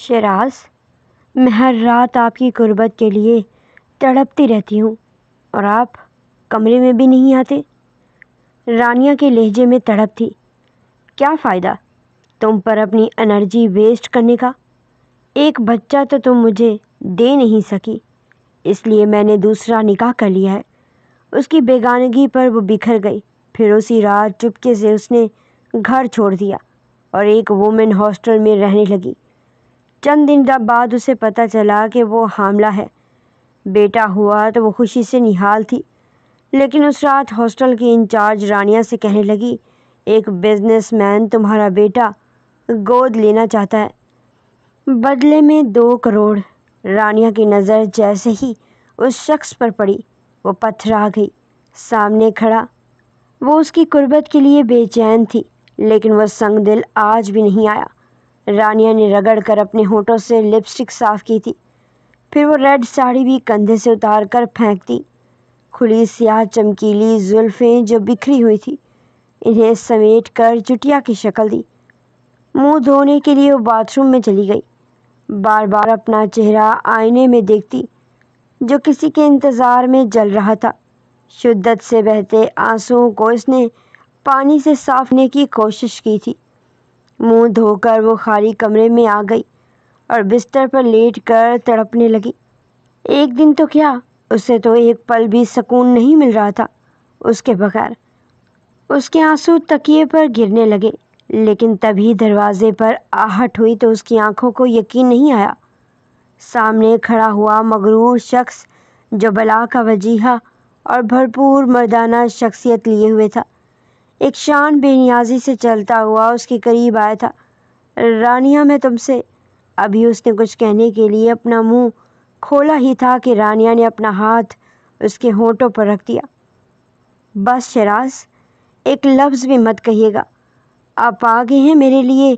شیراز، میں ہر رات آپ کی قربت کے لیے تڑپتی رہتی ہوں اور آپ کمرے میں بھی نہیں آتے۔ رانیہ کے لہجے میں تڑپ تھی۔ کیا فائدہ تم پر اپنی انرجی ویسٹ کرنے کا؟ ایک بچہ تو تم مجھے دے نہیں سکی، اس لیے میں نے دوسرا نکاح کر لیا ہے۔ اس کی بیگانگی پر وہ بکھر گئی۔ پھر اسی رات چپکے سے اس نے گھر چھوڑ دیا اور ایک وومن ہاسٹل میں رہنے لگی۔ چند دن بعد اسے پتہ چلا کہ وہ حاملہ ہے۔ بیٹا ہوا تو وہ خوشی سے نہال تھی، لیکن اس رات ہاسٹل کی انچارج رانیہ سے کہنے لگی، ایک بزنس مین تمہارا بیٹا گود لینا چاہتا ہے، بدلے میں 2 کروڑ۔ رانیہ کی نظر جیسے ہی اس شخص پر پڑی وہ پتھرا گئی۔ سامنے کھڑا وہ اس کی قربت کے لیے بے چین تھی، لیکن وہ سنگ دل آج بھی نہیں آیا۔ رانیہ نے رگڑ کر اپنے ہونٹوں سے لپسٹک صاف کی تھی، پھر وہ ریڈ ساڑی بھی کندھے سے اتار کر پھینک دی۔ کھلی سیاہ چمکیلی زلفیں جو بکھری ہوئی تھی، انہیں سمیٹ کر چٹیا کی شکل دی۔ منہ دھونے کے لیے وہ باتھ روم میں چلی گئی، بار بار اپنا چہرہ آئینے میں دیکھتی جو کسی کے انتظار میں جل رہا تھا۔ شدت سے بہتے آنسوؤں کو اس نے پانی سے صاف کرنے کی کوشش کی تھی۔ منہ دھو کر وہ خالی کمرے میں آ گئی اور بستر پر لیٹ کر تڑپنے لگی۔ ایک دن تو کیا، اسے تو ایک پل بھی سکون نہیں مل رہا تھا اس کے بغیر۔ اس کے آنسو تکیے پر گرنے لگے، لیکن تبھی دروازے پر آہٹ ہوئی تو اس کی آنکھوں کو یقین نہیں آیا۔ سامنے کھڑا ہوا مغرور شخص جو بلا کا وجیہہ اور بھرپور مردانہ شخصیت لیے ہوئے تھا، ایک شان بے نیازی سے چلتا ہوا اس کے قریب آیا تھا۔ رانیہ، میں تم سے۔ ابھی اس نے کچھ کہنے کے لیے اپنا منہ کھولا ہی تھا کہ رانیہ نے اپنا ہاتھ اس کے ہونٹوں پر رکھ دیا۔ بس شیراز، ایک لفظ بھی مت کہیے گا، آپ آ گئے ہیں، میرے لیے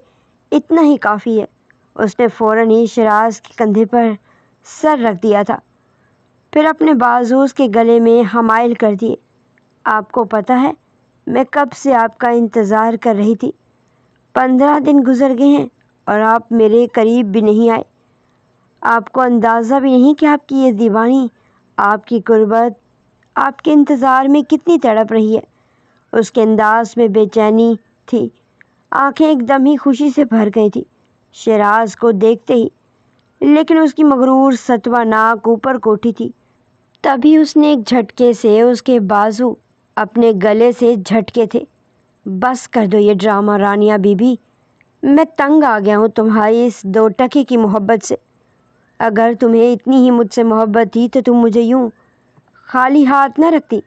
اتنا ہی کافی ہے۔ اس نے فوراً ہی شیراز کے کندھے پر سر رکھ دیا تھا، پھر اپنے بازو اس کے گلے میں حمائل کر دیے۔ آپ کو پتہ ہے میں کب سے آپ کا انتظار کر رہی تھی۔ 15 دن گزر گئے ہیں اور آپ میرے قریب بھی نہیں آئے۔ آپ کو اندازہ بھی نہیں کہ آپ کی یہ دیوانی آپ کی قربت آپ کے انتظار میں کتنی تڑپ رہی ہے۔ اس کے انداز میں بے چینی تھی، آنکھیں ایک دم ہی خوشی سے بھر گئی تھی شیراز کو دیکھتے ہی، لیکن اس کی مغرور ستوہ ناک اوپر کو اٹھی تھی۔ تبھی اس نے ایک جھٹکے سے اس کے بازو اپنے گلے سے جھٹکے تھے۔ بس کر دو یہ ڈرامہ رانیہ بی بی، میں تنگ آ گیا ہوں تمہاری اس 2 ٹکے کی محبت سے۔ اگر تمہیں اتنی ہی مجھ سے محبت تھی تو تم مجھے یوں خالی ہاتھ نہ رکھتی۔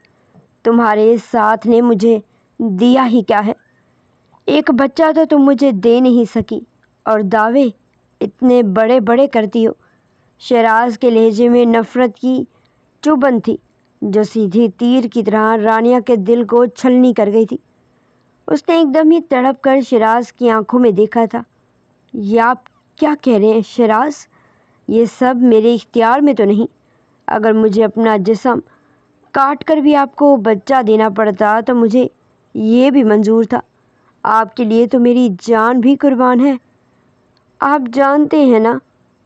تمہارے اس ساتھ نے مجھے دیا ہی کیا ہے؟ ایک بچہ تو تم مجھے دے نہیں سکی اور دعوے اتنے بڑے بڑے کرتی ہو۔ شیراز کے لہجے میں نفرت کی چبھن تھی جو سیدھی تیر کی طرح رانیہ کے دل کو چھلنی کر گئی تھی۔ اس نے ایک دم ہی تڑپ کر شیراز کی آنکھوں میں دیکھا تھا۔ یہ آپ کیا کہہ رہے ہیں شیراز؟ یہ سب میرے اختیار میں تو نہیں۔ اگر مجھے اپنا جسم کاٹ کر بھی آپ کو بچہ دینا پڑتا تو مجھے یہ بھی منظور تھا۔ آپ کے لیے تو میری جان بھی قربان ہے۔ آپ جانتے ہیں نا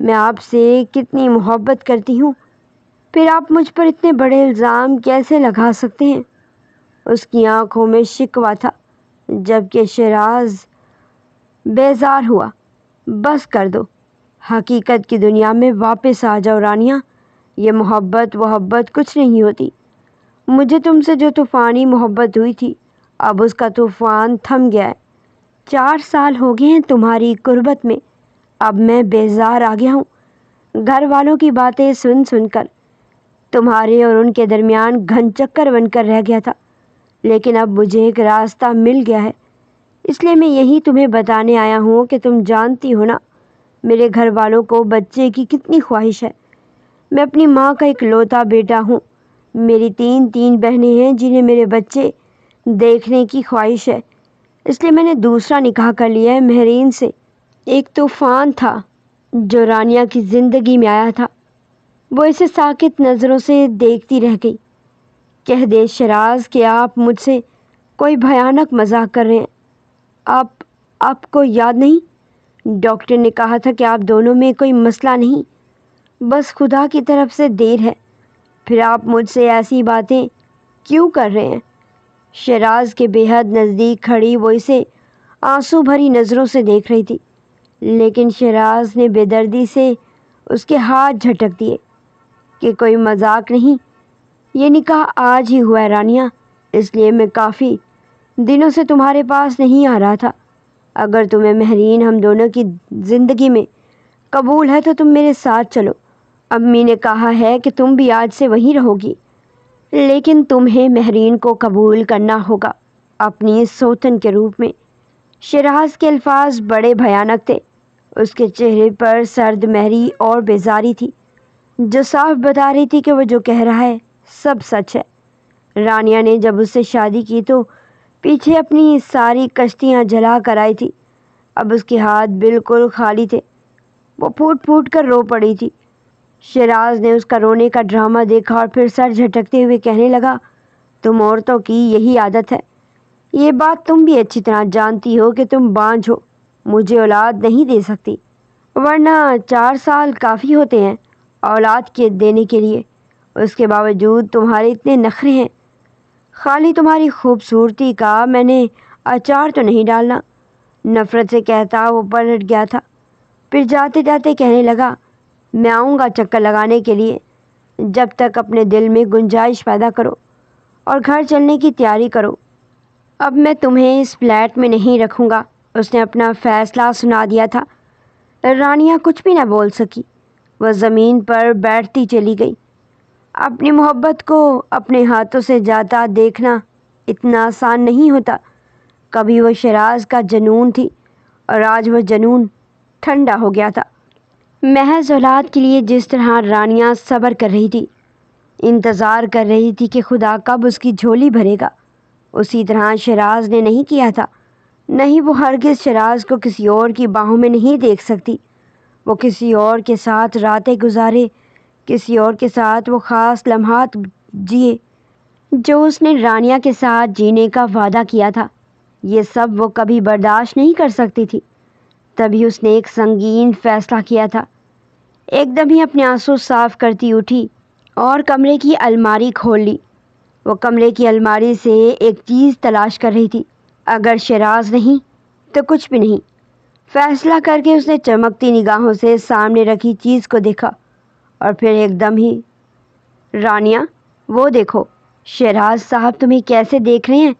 میں آپ سے کتنی محبت کرتی ہوں، پھر آپ مجھ پر اتنے بڑے الزام کیسے لگا سکتے ہیں؟ اس کی آنکھوں میں شکوہ تھا، جبکہ شیراز بیزار ہوا۔ بس کر دو، حقیقت کی دنیا میں واپس آ جاؤ رانیہ۔ یہ محبت کچھ نہیں ہوتی۔ مجھے تم سے جو طوفانی محبت ہوئی تھی، اب اس کا طوفان تھم گیا ہے۔ 4 سال ہو گئے ہیں تمہاری قربت میں، اب میں بیزار آ گیا ہوں گھر والوں کی باتیں سن سن کر۔ تمہارے اور ان کے درمیان گھن چکر بن کر رہ گیا تھا، لیکن اب مجھے ایک راستہ مل گیا ہے، اس لیے میں یہی تمہیں بتانے آیا ہوں کہ تم جانتی ہو نا میرے گھر والوں کو بچے کی کتنی خواہش ہے۔ میں اپنی ماں کا اکلوتا بیٹا ہوں۔ میری 3 بہنیں ہیں جنہیں میرے بچے دیکھنے کی خواہش ہے، اس لیے میں نے دوسرا نکاح کر لیا ہے مہرین سے۔ ایک طوفان تھا جو رانیہ کی زندگی میں آیا تھا۔ وہ اسے ساکت نظروں سے دیکھتی رہ گئی۔ کہہ دے شیراز کہ آپ مجھ سے کوئی بھیانک مذاق کر رہے ہیں۔ آپ کو یاد نہیں ڈاکٹر نے کہا تھا کہ آپ دونوں میں کوئی مسئلہ نہیں، بس خدا کی طرف سے دیر ہے۔ پھر آپ مجھ سے ایسی باتیں کیوں کر رہے ہیں؟ شیراز کے بے حد نزدیک کھڑی وہ اسے آنسو بھری نظروں سے دیکھ رہی تھی، لیکن شیراز نے بے دردی سے اس کے ہاتھ جھٹک دیے کہ کوئی مذاق نہیں، یہ نکاح آج ہی ہوا ہے رانیہ، اس لیے میں کافی دنوں سے تمہارے پاس نہیں آ رہا تھا۔ اگر تمہیں مہرین ہم دونوں کی زندگی میں قبول ہے تو تم میرے ساتھ چلو۔ امی نے کہا ہے کہ تم بھی آج سے وہیں رہو گی، لیکن تمہیں مہرین کو قبول کرنا ہوگا اپنی سوتن کے روپ میں۔ شیراز کے الفاظ بڑے بھیانک تھے، اس کے چہرے پر سرد مہری اور بیزاری تھی جو صاف بتا رہی تھی کہ وہ جو کہہ رہا ہے سب سچ ہے۔ رانیہ نے جب اس سے شادی کی تو پیچھے اپنی ساری کشتیاں جلا کر آئی تھی، اب اس کے ہاتھ بالکل خالی تھے، وہ پھوٹ پھوٹ کر رو پڑی تھی۔ شیراز نے اس کا رونے کا ڈرامہ دیکھا اور پھر سر جھٹکتے ہوئے کہنے لگا، تم عورتوں کی یہی عادت ہے، یہ بات تم بھی اچھی طرح جانتی ہو کہ تم بانجھ ہو، مجھے اولاد نہیں دے سکتی، ورنہ 4 سال کافی ہوتے ہیں اولاد کے دینے کے لیے، اس کے باوجود تمہارے اتنے نخرے ہیں۔ خالی تمہاری خوبصورتی کا میں نے اچار تو نہیں ڈالنا۔ نفرت سے کہتا وہ پلٹ گیا تھا، پھر جاتے جاتے کہنے لگا، میں آؤں گا چکر لگانے کے لیے، جب تک اپنے دل میں گنجائش پیدا کرو اور گھر چلنے کی تیاری کرو۔ اب میں تمہیں اس فلیٹ میں نہیں رکھوں گا۔ اس نے اپنا فیصلہ سنا دیا تھا۔ رانیہ کچھ بھی نہ بول سکی، وہ زمین پر بیٹھتی چلی گئی۔ اپنی محبت کو اپنے ہاتھوں سے جاتا دیکھنا اتنا آسان نہیں ہوتا۔ کبھی وہ شیراز کا جنون تھی اور آج وہ جنون ٹھنڈا ہو گیا تھا۔ محض اولاد کے لیے جس طرح رانیہ صبر کر رہی تھی، انتظار کر رہی تھی کہ خدا کب اس کی جھولی بھرے گا، اسی طرح شیراز نے نہیں کیا تھا۔ نہیں، وہ ہرگز شیراز کو کسی اور کی باہوں میں نہیں دیکھ سکتی۔ وہ کسی اور کے ساتھ راتیں گزارے، کسی اور کے ساتھ وہ خاص لمحات جیے جو اس نے رانیہ کے ساتھ جینے کا وعدہ کیا تھا، یہ سب وہ کبھی برداشت نہیں کر سکتی تھی۔ تبھی اس نے ایک سنگین فیصلہ کیا تھا۔ ایک دم ہی اپنے آنسو صاف کرتی اٹھی اور کمرے کی الماری کھول لی۔ وہ کمرے کی الماری سے ایک چیز تلاش کر رہی تھی، اگر شیراز نہیں تو کچھ بھی نہیں۔ فیصلہ کر کے اس نے چمکتی نگاہوں سے سامنے رکھی چیز کو دیکھا اور پھر ایک دم ہی، رانیہ وہ دیکھو، شیراز صاحب تمہیں کیسے دیکھ رہے ہیں۔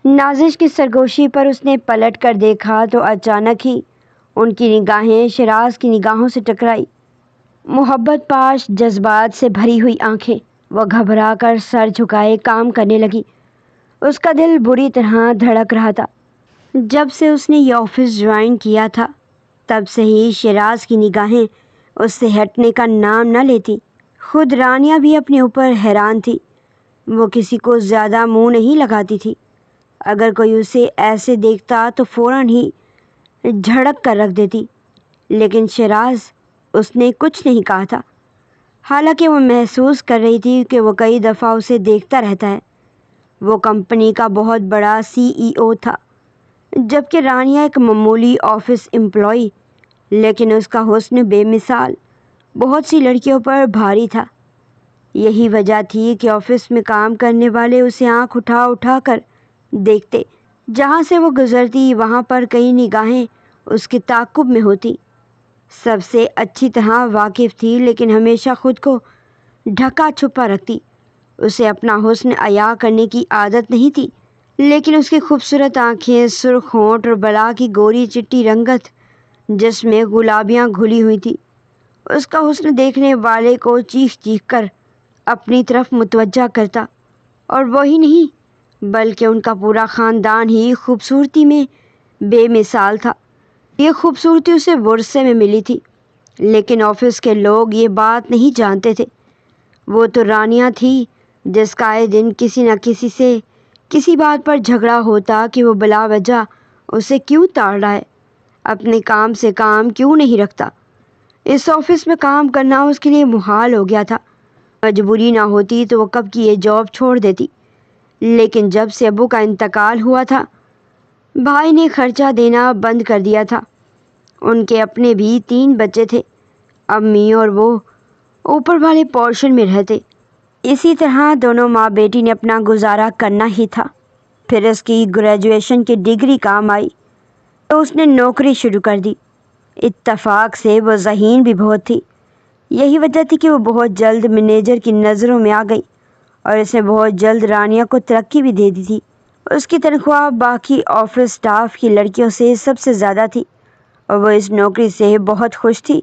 نازش کی سرگوشی پر اس نے پلٹ کر دیکھا تو اچانک ہی ان کی نگاہیں شیراز کی نگاہوں سے ٹکرائی۔ محبت پاش جذبات سے بھری ہوئی آنکھیں، وہ گھبرا کر سر جھکائے کام کرنے لگی۔ اس کا دل بری طرح دھڑک رہا تھا۔ جب سے اس نے یہ آفس جوائن کیا تھا تب سے ہی شیراز کی نگاہیں اس سے ہٹنے کا نام نہ لیتی۔ خود رانیہ بھی اپنے اوپر حیران تھی، وہ کسی کو زیادہ منہ نہیں لگاتی تھی۔ اگر کوئی اسے ایسے دیکھتا تو فوراً ہی جھڑک کر رکھ دیتی، لیکن شیراز، اس نے کچھ نہیں کہا تھا، حالانکہ وہ محسوس کر رہی تھی کہ وہ کئی دفعہ اسے دیکھتا رہتا ہے۔ وہ کمپنی کا بہت بڑا CEO تھا، جبکہ رانیہ ایک معمولی آفس امپلائی، لیکن اس کا حسن بے مثال بہت سی لڑکیوں پر بھاری تھا۔ یہی وجہ تھی کہ آفس میں کام کرنے والے اسے آنکھ اٹھا اٹھا کر دیکھتے، جہاں سے وہ گزرتی وہاں پر کئی نگاہیں اس کے تعاقب میں ہوتی۔ سب سے اچھی طرح واقف تھی، لیکن ہمیشہ خود کو ڈھکا چھپا رکھتی۔ اسے اپنا حسن عیاں کرنے کی عادت نہیں تھی، لیکن اس کی خوبصورت آنکھیں، سرخ ہونٹ اور بلا کی گوری چٹی رنگت جس میں گلابیاں گھلی ہوئی تھی، اس کا حسن دیکھنے والے کو چیخ چیخ کر اپنی طرف متوجہ کرتا۔ اور وہی نہیں بلکہ ان کا پورا خاندان ہی خوبصورتی میں بے مثال تھا۔ یہ خوبصورتی اسے ورثے میں ملی تھی، لیکن آفس کے لوگ یہ بات نہیں جانتے تھے۔ وہ تو رانیہ تھی جس کا آئے دن کسی نہ کسی سے کسی بات پر جھگڑا ہوتا کہ وہ بلا وجہ اسے کیوں تاڑ رہا ہے، اپنے کام سے کام کیوں نہیں رکھتا۔ اس آفس میں کام کرنا اس کے لیے محال ہو گیا تھا۔ مجبوری نہ ہوتی تو وہ کب کی یہ جاب چھوڑ دیتی، لیکن جب سے ابو کا انتقال ہوا تھا، بھائی نے خرچہ دینا بند کر دیا تھا۔ ان کے اپنے بھی 3 بچے تھے۔ امی اور وہ اوپر والے پورشن میں رہتے۔ اسی طرح دونوں ماں بیٹی نے اپنا گزارا کرنا ہی تھا۔ پھر اس کی گریجویشن کی ڈگری کام آئی تو اس نے نوکری شروع کر دی۔ اتفاق سے وہ ذہین بھی بہت تھی۔ یہی وجہ تھی کہ وہ بہت جلد مینیجر کی نظروں میں آ گئی اور اس نے بہت جلد رانیہ کو ترقی بھی دے دی تھی۔ اس کی تنخواہ باقی آفس سٹاف کی لڑکیوں سے سب سے زیادہ تھی اور وہ اس نوکری سے بہت خوش تھی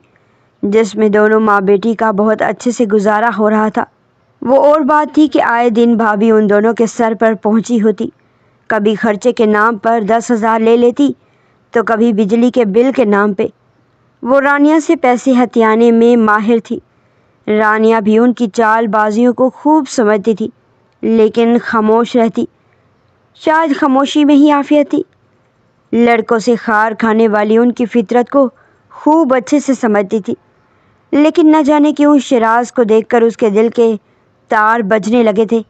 جس میں دونوں ماں بیٹی کا بہت اچھے سے گزارا ہو رہا تھا۔ وہ اور بات تھی کہ آئے دن بھابھی ان دونوں کے سر پر پہنچی ہوتی۔ کبھی خرچے کے نام پر 10,000 لے لیتی تو کبھی بجلی کے بل کے نام پہ۔ وہ رانیہ سے پیسے ہتھیانے میں ماہر تھی۔ رانیہ بھی ان کی چال بازیوں کو خوب سمجھتی تھی لیکن خاموش رہتی۔ شاید خاموشی میں ہی عافیت تھی۔ لڑکوں سے خار کھانے والی ان کی فطرت کو خوب اچھے سے سمجھتی تھی، لیکن نہ جانے کیوں شیراز کو دیکھ کر اس کے دل کے تار بجنے لگے تھے۔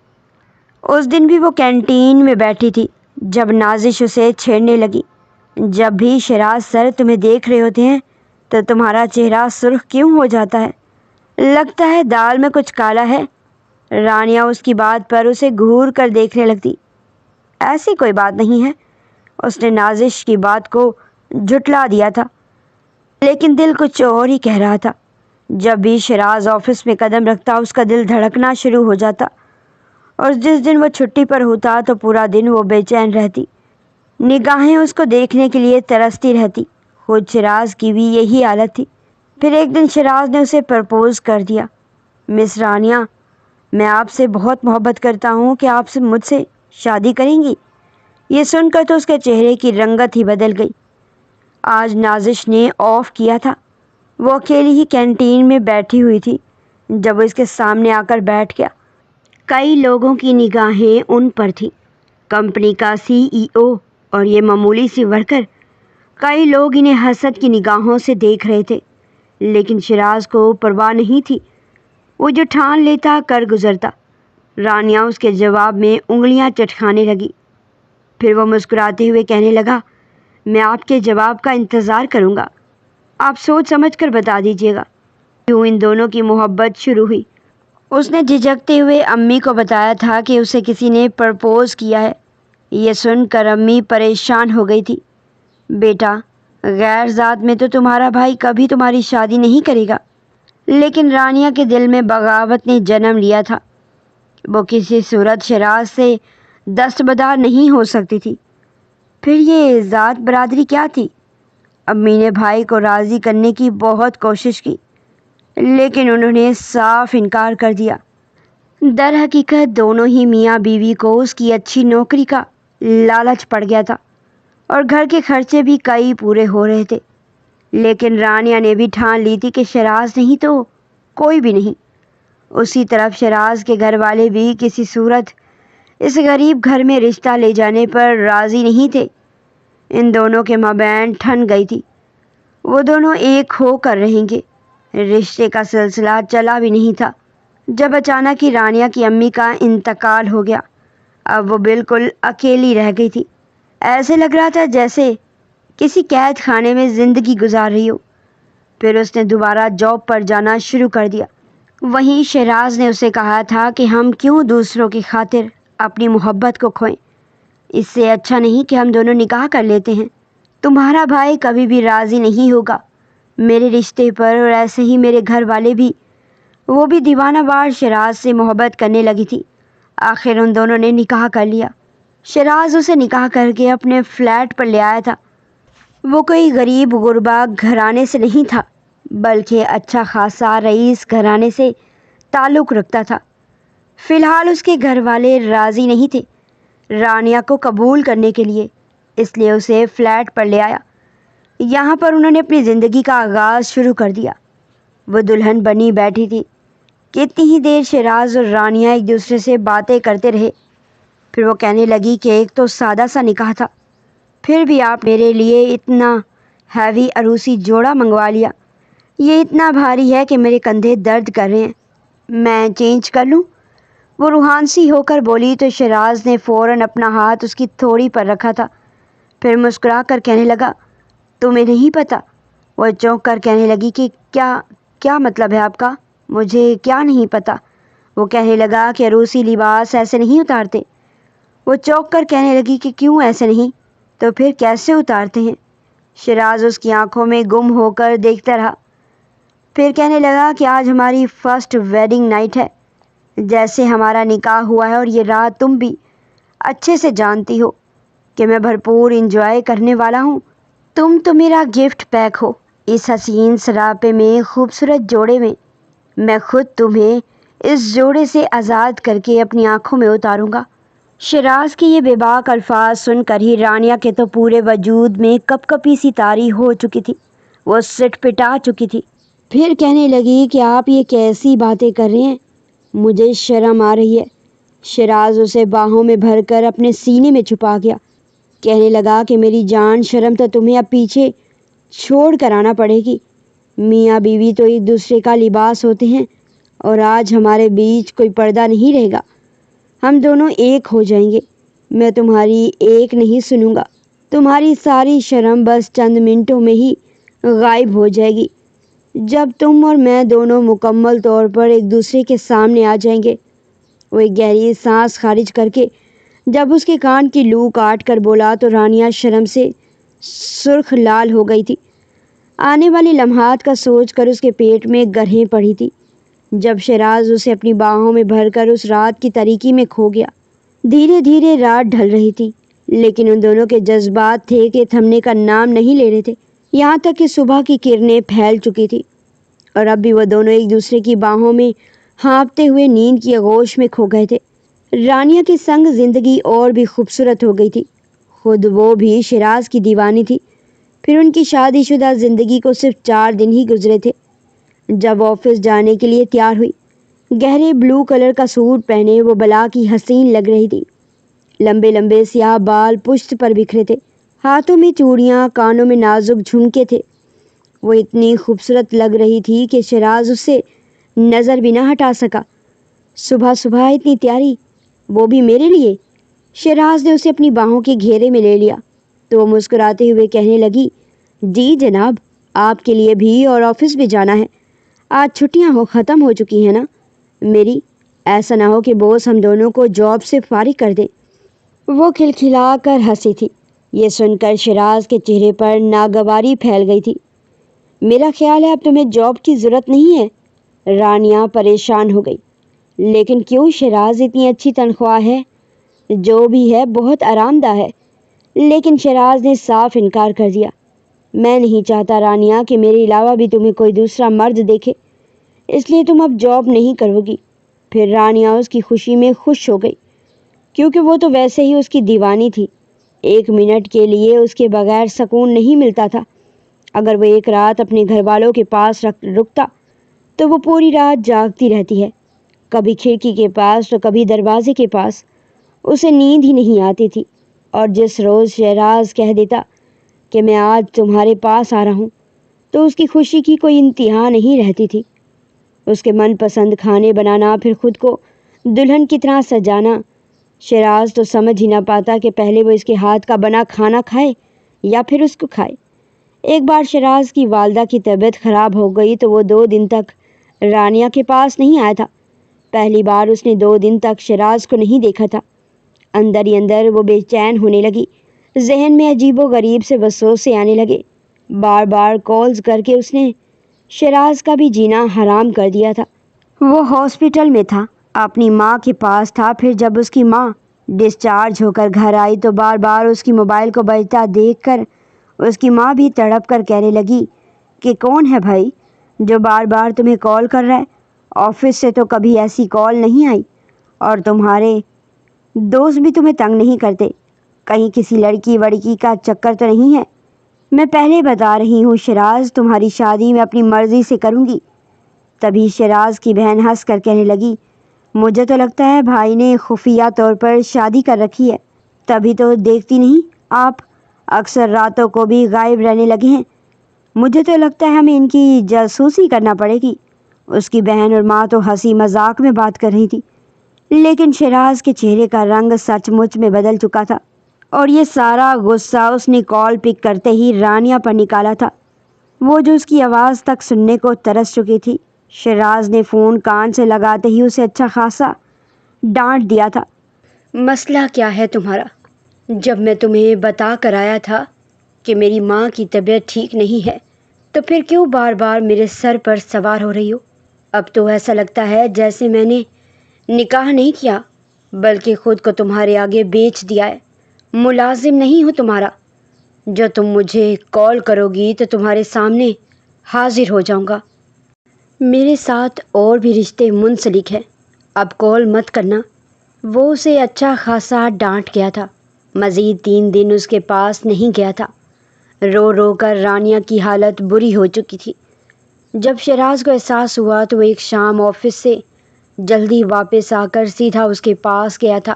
اس دن بھی وہ کینٹین میں بیٹھی تھی جب نازش اسے چھیڑنے لگی۔ جب بھی شیراز سر تمہیں دیکھ رہے ہوتے ہیں تو تمہارا چہرہ سرخ کیوں ہو جاتا ہے؟ لگتا ہے دال میں کچھ کالا ہے۔ رانیہ اس کی بات پر اسے گھور کر دیکھنے لگتی۔ ایسی کوئی بات نہیں ہے۔ اس نے نازش کی بات کو جھٹلا دیا تھا لیکن دل کچھ اور ہی کہہ رہا تھا۔ جب بھی شیراز آفس میں قدم رکھتا اس کا دل دھڑکنا شروع ہو جاتا اور جس دن وہ چھٹی پر ہوتا تو پورا دن وہ بے چین رہتی۔ نگاہیں اس کو دیکھنے کے لیے ترستی رہتی۔ خود شیراز کی بھی یہی حالت تھی۔ پھر ایک دن شیراز نے اسے پرپوز کر دیا۔ مس رانیہ، میں آپ سے بہت محبت کرتا ہوں کہ آپ سے مجھ سے شادی کریں گی؟ یہ سن کر تو اس کے چہرے کی رنگت ہی بدل گئی۔ آج نازش نے آف کیا تھا۔ وہ اکیلی ہی کینٹین میں بیٹھی ہوئی تھی جب وہ اس کے سامنے آ کر بیٹھ گیا۔ کئی لوگوں کی نگاہیں ان پر تھیں۔ کمپنی کا CEO اور یہ معمولی سی ورکر۔ کئی لوگ انہیں حسد کی نگاہوں سے دیکھ رہے تھے لیکن شیراز کو پرواہ نہیں تھی۔ وہ جو ٹھان لیتا کر گزرتا۔ رانیہ اس کے جواب میں انگلیاں چٹکانے لگی۔ پھر وہ مسکراتے ہوئے کہنے لگا، میں آپ کے جواب کا انتظار کروں گا۔ آپ سوچ سمجھ کر بتا دیجیے گا کیوں ان دونوں کی محبت شروع ہوئی۔ اس نے جھجکتے ہوئے امی کو بتایا تھا کہ اسے کسی نے پرپوز کیا ہے۔ یہ سن کر امی پریشان ہو گئی تھی۔ بیٹا، غیر ذات میں تو تمہارا بھائی کبھی تمہاری شادی نہیں کرے گا۔ لیکن رانیہ کے دل میں بغاوت نے جنم لیا تھا۔ وہ کسی صورت شیراز سے دستبردار نہیں ہو سکتی تھی۔ پھر یہ ذات برادری کیا تھی؟ امی نے بھائی کو راضی کرنے کی بہت کوشش کی لیکن انہوں نے صاف انکار کر دیا۔ در حقیقت دونوں ہی میاں بیوی کو اس کی اچھی نوکری کا لالچ پڑ گیا تھا اور گھر کے خرچے بھی کئی پورے ہو رہے تھے۔ لیکن رانیہ نے بھی ٹھان لی تھی کہ شیراز نہیں تو کوئی بھی نہیں۔ اسی طرف شیراز کے گھر والے بھی کسی صورت اس غریب گھر میں رشتہ لے جانے پر راضی نہیں تھے۔ ان دونوں کے مابین ٹھن گئی تھی وہ دونوں ایک ہو کر رہیں گے۔ رشتے کا سلسلہ چلا بھی نہیں تھا جب اچانک ہی رانیہ کی امی کا انتقال ہو گیا۔ اب وہ بالکل اکیلی رہ گئی تھی۔ ایسے لگ رہا تھا جیسے کسی قید خانے میں زندگی گزار رہی ہو۔ پھر اس نے دوبارہ جاب پر جانا شروع کر دیا۔ وہیں شیراز نے اسے کہا تھا کہ ہم کیوں دوسروں کی خاطر اپنی محبت کو کھوئیں؟ اس سے اچھا نہیں کہ ہم دونوں نکاح کر لیتے ہیں۔ تمہارا بھائی کبھی بھی راضی نہیں ہوگا میرے رشتے پر اور ایسے ہی میرے گھر والے بھی۔ وہ بھی دیوانہ وار شیراز سے محبت کرنے لگی تھی۔ آخر ان دونوں نے نکاح کر لیا۔ شیراز اسے نکاح کر کے اپنے فلیٹ پر لے آیا تھا۔ وہ کوئی غریب غربا گھرانے سے نہیں تھا بلکہ اچھا خاصا رئیس گھرانے سے تعلق رکھتا تھا۔ فی الحال اس کے گھر والے راضی نہیں تھے رانیہ کو قبول کرنے کے لیے، اس لیے اسے فلیٹ پر لے آیا۔ یہاں پر انہوں نے اپنی زندگی کا آغاز شروع کر دیا۔ وہ دلہن بنی بیٹھی تھی۔ کتنی ہی دیر شیراز اور رانیہ ایک دوسرے سے باتیں کرتے رہے۔ پھر وہ کہنے لگی کہ ایک تو سادہ سا نکاح تھا، پھر بھی آپ میرے لیے اتنا ہیوی عروسی جوڑا منگوا لیا۔ یہ اتنا بھاری ہے کہ میرے کندھے درد کر رہے ہیں۔ میں چینج کر لوں؟ وہ روحان سی ہو کر بولی تو شیراز نے فوراً اپنا ہاتھ اس کی تھوڑی پر رکھا تھا۔ پھر مسکرا کر کہنے لگا، تمہیں نہیں پتہ وہ چونک کر کہنے لگی کہ کیا مطلب ہے آپ کا؟ مجھے کیا نہیں پتہ۔ وہ کہنے لگا کہ عروسی لباس ایسے نہیں اتارتے۔ وہ چونک کر کہنے لگی کہ کیوں ایسے نہیں؟ تو پھر کیسے اتارتے ہیں؟ شیراز اس کی آنکھوں میں گم ہو کر دیکھتا رہا، پھر کہنے لگا کہ آج ہماری فرسٹ ویڈنگ نائٹ ہے، جیسے ہمارا نکاح ہوا ہے، اور یہ رات تم بھی اچھے سے جانتی ہو کہ میں بھرپور انجوائے کرنے والا ہوں۔ تم تو میرا گفٹ پیک ہو۔ اس حسین سراپے میں، خوبصورت جوڑے میں میں خود تمہیں اس جوڑے سے آزاد کر کے اپنی آنکھوں میں اتاروں گا۔ شیراز کے یہ بے باک الفاظ سن کر ہی رانیہ کے تو پورے وجود میں کپ کپی سی طاری ہو چکی تھی، وہ سٹ پٹا چکی تھی۔ پھر کہنے لگی کہ آپ یہ کیسی باتیں کر رہے ہیں؟ مجھے شرم آ رہی ہے۔ شیراز اسے باہوں میں بھر کر اپنے سینے میں چھپا گیا، کہنے لگا کہ میری جان، شرم تو تمہیں اب پیچھے چھوڑ کر آنا پڑے گی۔ میاں بیوی تو ایک دوسرے کا لباس ہوتے ہیں، اور آج ہمارے بیچ کوئی پردہ نہیں رہے گا، ہم دونوں ایک ہو جائیں گے۔ میں تمہاری ایک نہیں سنوں گا، تمہاری ساری شرم بس چند منٹوں میں ہی غائب ہو جائے گی، جب تم اور میں دونوں مکمل طور پر ایک دوسرے کے سامنے آ جائیں گے۔ وہ ایک گہری سانس خارج کر کے جب اس کے کان کی لو کاٹ کر بولا تو رانیہ شرم سے سرخ لال ہو گئی تھی۔ آنے والے لمحات کا سوچ کر اس کے پیٹ میں گرہیں پڑی تھی، جب شیراز اسے اپنی باہوں میں بھر کر اس رات کی تاریکی میں کھو گیا۔ دھیرے دھیرے رات ڈھل رہی تھی، لیکن ان دونوں کے جذبات تھے کہ تھمنے کا نام نہیں لے رہے تھے، یہاں تک کہ صبح کی کرنیں پھیل چکی تھی، اور اب بھی وہ دونوں ایک دوسرے کی باہوں میں ہانپتے ہوئے نیند کی آغوش میں کھو گئے تھے۔ رانیہ کی سنگ زندگی اور بھی خوبصورت ہو گئی تھی، خود وہ بھی شیراز کی دیوانی تھی۔ پھر ان کی شادی شدہ زندگی کو صرف 4 دن ہی گزرے تھے جب آفس جانے کے لیے تیار ہوئی۔ گہرے بلو کلر کا سوٹ پہنے وہ بلا کی حسین لگ رہی تھی۔ لمبے لمبے سیاہ بال پشت پر بکھرے تھے، ہاتھوں میں چوڑیاں، کانوں میں نازک جھمکے تھے۔ وہ اتنی خوبصورت لگ رہی تھی کہ شیراز اس سے نظر بھی نہ ہٹا سکا۔ صبح صبح اتنی تیاری، وہ بھی میرے لیے؟ شیراز نے اسے اپنی باہوں کے گھیرے میں لے لیا تو وہ مسکراتے ہوئے کہنے لگی، جی جناب، آپ کے لیے بھی، اور آفس بھی جانا ہے۔ آج چھٹیاں ختم ہو چکی ہیں نا میری؟ ایسا نہ ہو کہ بوس ہم دونوں کو جاب سے فارغ کر دے۔ وہ کھلکھلا کر ہنسی تھی۔ یہ سن کر شیراز کے چہرے پر ناگواری پھیل گئی تھی۔ میرا خیال ہے اب تمہیں جاب کی ضرورت نہیں ہے۔ رانیہ پریشان ہو گئی۔ لیکن کیوں شیراز، اتنی اچھی تنخواہ ہے، جو بھی ہے بہت آرام دہ ہے۔ لیکن شیراز نے صاف انکار کر دیا۔ میں نہیں چاہتا رانیہ کہ میرے علاوہ بھی تمہیں کوئی دوسرا مرد دیکھے، اس لیے تم اب جاب نہیں کرو گی۔ پھر رانیہ اس کی خوشی میں خوش ہو گئی، کیونکہ وہ تو ویسے ہی اس کی دیوانی تھی۔ 1 منٹ کے لیے اس کے بغیر سکون نہیں ملتا تھا۔ اگر وہ ایک رات اپنے گھر والوں کے پاس رکتا تو وہ پوری رات جاگتی رہتی ہے، کبھی کھڑکی کے پاس تو کبھی دروازے کے پاس۔ اسے نیند ہی نہیں آتی تھی، اور جس روز شیراز کہہ دیتا کہ میں آج تمہارے پاس آ رہا ہوں تو اس کی خوشی کی کوئی انتہا نہیں رہتی تھی۔ اس کے من پسند کھانے بنانا، پھر خود کو دلہن کی طرح سجانا۔ شیراز تو سمجھ ہی نہ پاتا کہ پہلے وہ اس کے ہاتھ کا بنا کھانا کھائے یا پھر اس کو کھائے۔ ایک بار شیراز کی والدہ کی طبیعت خراب ہو گئی تو وہ 2 دن تک رانیہ کے پاس نہیں آیا تھا۔ پہلی بار اس نے 2 دن تک شیراز کو نہیں دیکھا تھا۔ اندر ہی اندر وہ بے چین ہونے لگی، ذہن میں عجیب و غریب سے وسوسے آنے لگے۔ بار بار کالز کر کے اس نے شیراز کا بھی جینا حرام کر دیا تھا۔ وہ ہاسپٹل میں تھا، اپنی ماں کے پاس تھا۔ پھر جب اس کی ماں ڈسچارج ہو کر گھر آئی تو بار بار اس کی موبائل کو بجتا دیکھ کر اس کی ماں بھی تڑپ کر کہنے لگی کہ کون ہے بھائی جو بار بار تمہیں کال کر رہا ہے؟ آفس سے تو کبھی ایسی کال نہیں آئی، اور تمہارے دوست بھی تمہیں تنگ نہیں کرتے؟ کہیں کسی لڑکی وڑکی کا چکر تو نہیں ہے؟ میں پہلے بتا رہی ہوں شیراز، تمہاری شادی میں اپنی مرضی سے کروں گی۔ تبھی شیراز کی بہن ہنس کر کہنے لگی، مجھے تو لگتا ہے بھائی نے خفیہ طور پر شادی کر رکھی ہے، تبھی تو دیکھتی نہیں آپ اکثر راتوں کو بھی غائب رہنے لگے ہیں۔ مجھے تو لگتا ہے ہمیں ان کی جاسوسی کرنا پڑے گی۔ اس کی بہن اور ماں تو ہنسی مذاق میں بات کر رہی تھی، لیکن شیراز کے چہرے کا رنگ سچ مچ میں بدل چکا تھا، اور یہ سارا غصہ اس نے کال پک کرتے ہی رانیہ پر نکالا تھا۔ وہ جو اس کی آواز تک سننے کو ترس چکی تھی۔ شہراز نے فون کان سے لگاتے ہی اسے اچھا خاصا ڈانٹ دیا تھا۔ مسئلہ کیا ہے تمہارا؟ جب میں تمہیں بتا کر آیا تھا کہ میری ماں کی طبیعت ٹھیک نہیں ہے تو پھر کیوں بار بار میرے سر پر سوار ہو رہی ہو؟ اب تو ایسا لگتا ہے جیسے میں نے نکاح نہیں کیا بلکہ خود کو تمہارے آگے بیچ دیا ہے۔ ملازم نہیں ہوں تمہارا، جو تم مجھے کال کرو گی تو تمہارے سامنے حاضر ہو جاؤں گا۔ میرے ساتھ اور بھی رشتے منسلک ہیں، اب کال مت کرنا۔ وہ اسے اچھا خاصا ڈانٹ گیا تھا۔ مزید 3 دن اس کے پاس نہیں گیا تھا۔ رو رو کر رانیہ کی حالت بری ہو چکی تھی۔ جب شہراز کو احساس ہوا تو وہ ایک شام آفس سے جلدی واپس آ کر سیدھا اس کے پاس گیا تھا۔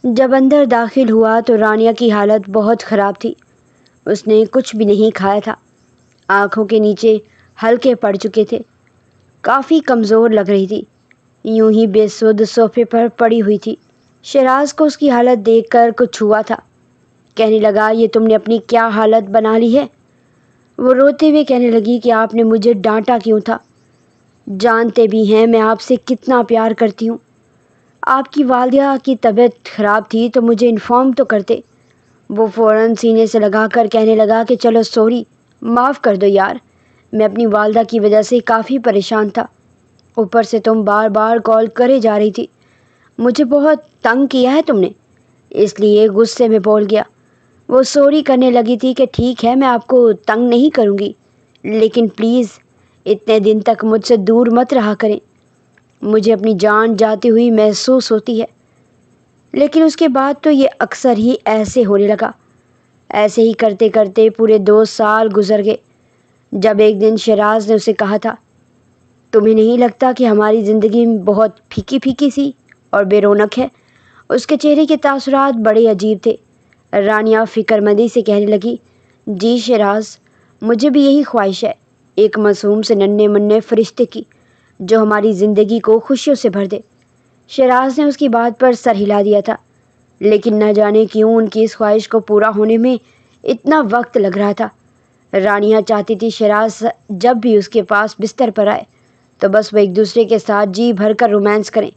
جب اندر داخل ہوا تو رانیہ کی حالت بہت خراب تھی۔ اس نے کچھ بھی نہیں کھایا تھا، آنکھوں کے نیچے ہلکے پڑ چکے تھے، کافی کمزور لگ رہی تھی، یوں ہی بے سود صوفے پر پڑی ہوئی تھی۔ شہراز کو اس کی حالت دیکھ کر کچھ ہوا تھا۔ کہنے لگا، یہ تم نے اپنی کیا حالت بنا لی ہے؟ وہ روتے ہوئے کہنے لگی کہ آپ نے مجھے ڈانٹا کیوں تھا؟ جانتے بھی ہیں میں آپ سے کتنا پیار کرتی ہوں۔ آپ کی والدہ کی طبیعت خراب تھی تو مجھے انفارم تو کرتے۔ وہ فوراً سینے سے لگا کر کہنے لگا کہ چلو سوری، معاف کر دو یار، میں اپنی والدہ کی وجہ سے کافی پریشان تھا، اوپر سے تم بار بار کال کرے جا رہی تھی، مجھے بہت تنگ کیا ہے تم نے، اس لیے غصے میں بول گیا۔ وہ سوری کرنے لگی تھی کہ ٹھیک ہے میں آپ کو تنگ نہیں کروں گی، لیکن پلیز اتنے دن تک مجھ سے دور مت رہا کریں، مجھے اپنی جان جاتی ہوئی محسوس ہوتی ہے۔ لیکن اس کے بعد تو یہ اکثر ہی ایسے ہونے لگا۔ ایسے ہی کرتے کرتے پورے 2 سال گزر گئے، جب ایک دن شہراز نے اسے کہا تھا، تمہیں نہیں لگتا کہ ہماری زندگی بہت پھیکی پھیکی سی اور بے رونق ہے؟ اس کے چہرے کے تاثرات بڑے عجیب تھے۔ رانیہ فکر مندی سے کہنے لگی، جی شہراز، مجھے بھی یہی خواہش ہے، ایک معصوم سے ننھے منھے فرشتے کی جو ہماری زندگی کو خوشیوں سے بھر دے۔ شہراز نے اس کی بات پر سر ہلا دیا تھا، لیکن نہ جانے کیوں ان کی اس خواہش کو پورا ہونے میں اتنا وقت لگ رہا تھا۔ رانیہ چاہتی تھی شہراز جب بھی اس کے پاس بستر پر آئے تو بس وہ ایک دوسرے کے ساتھ جی بھر کر رومانس کریں۔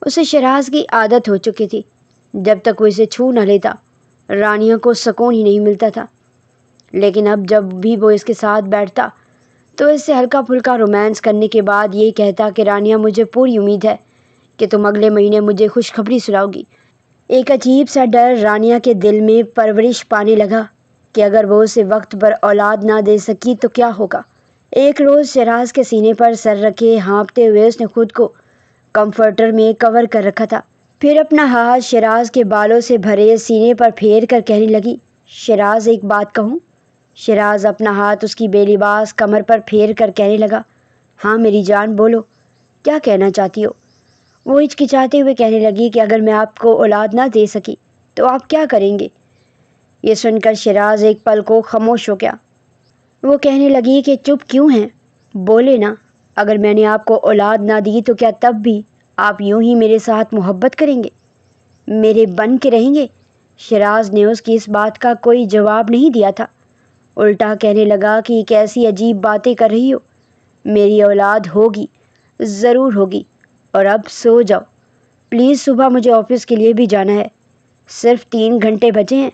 اسے شہراز کی عادت ہو چکی تھی، جب تک وہ اسے چھو نہ لیتا رانیہ کو سکون ہی نہیں ملتا تھا، لیکن اب جب بھی وہ اس کے ساتھ بیٹھتا تو اس سے ہلکا پھلکا رومانس کرنے کے بعد یہ کہتا کہ رانیہ، مجھے پوری امید ہے کہ تم اگلے مہینے مجھے خوشخبری سناؤ گی۔ ایک عجیب سا ڈر رانیہ کے دل میں پرورش پانے لگا کہ اگر وہ اسے وقت پر اولاد نہ دے سکی تو کیا ہوگا۔ ایک روز شہراز کے سینے پر سر رکھے ہانپتے ہوئے اس نے خود کو کمفرٹر میں کور کر رکھا تھا، پھر اپنا ہاتھ شہراز کے بالوں سے بھرے سینے پر پھیر کر کہنے لگی، شہراز ایک بات کہوں؟ شہراز اپنا ہاتھ اس کی بے لباس کمر پر پھیر کر کہنے لگا، ہاں میری جان، بولو، کیا کہنا چاہتی ہو؟ وہ ہچکچاتے ہوئے کہنے لگی کہ اگر میں آپ کو اولاد نہ دے سکی تو آپ کیا کریں گے؟ یہ سن کر شہراز ایک پل کو خاموش ہو گیا۔ وہ کہنے لگی کہ چپ کیوں ہیں، بولے نا، اگر میں نے آپ کو اولاد نہ دی تو کیا تب بھی آپ یوں ہی میرے ساتھ محبت کریں گے، میرے بن کے رہیں گے؟ شہراز نے اس کی اس بات کا کوئی جواب نہیں دیا تھا، الٹا کہنے لگا کہ کیسی عجیب باتیں کر رہی ہو، میری اولاد ہوگی، ضرور ہوگی، اور اب سو جاؤ پلیز، صبح مجھے آفس کے لیے بھی جانا ہے، صرف 3 گھنٹے بچے ہیں۔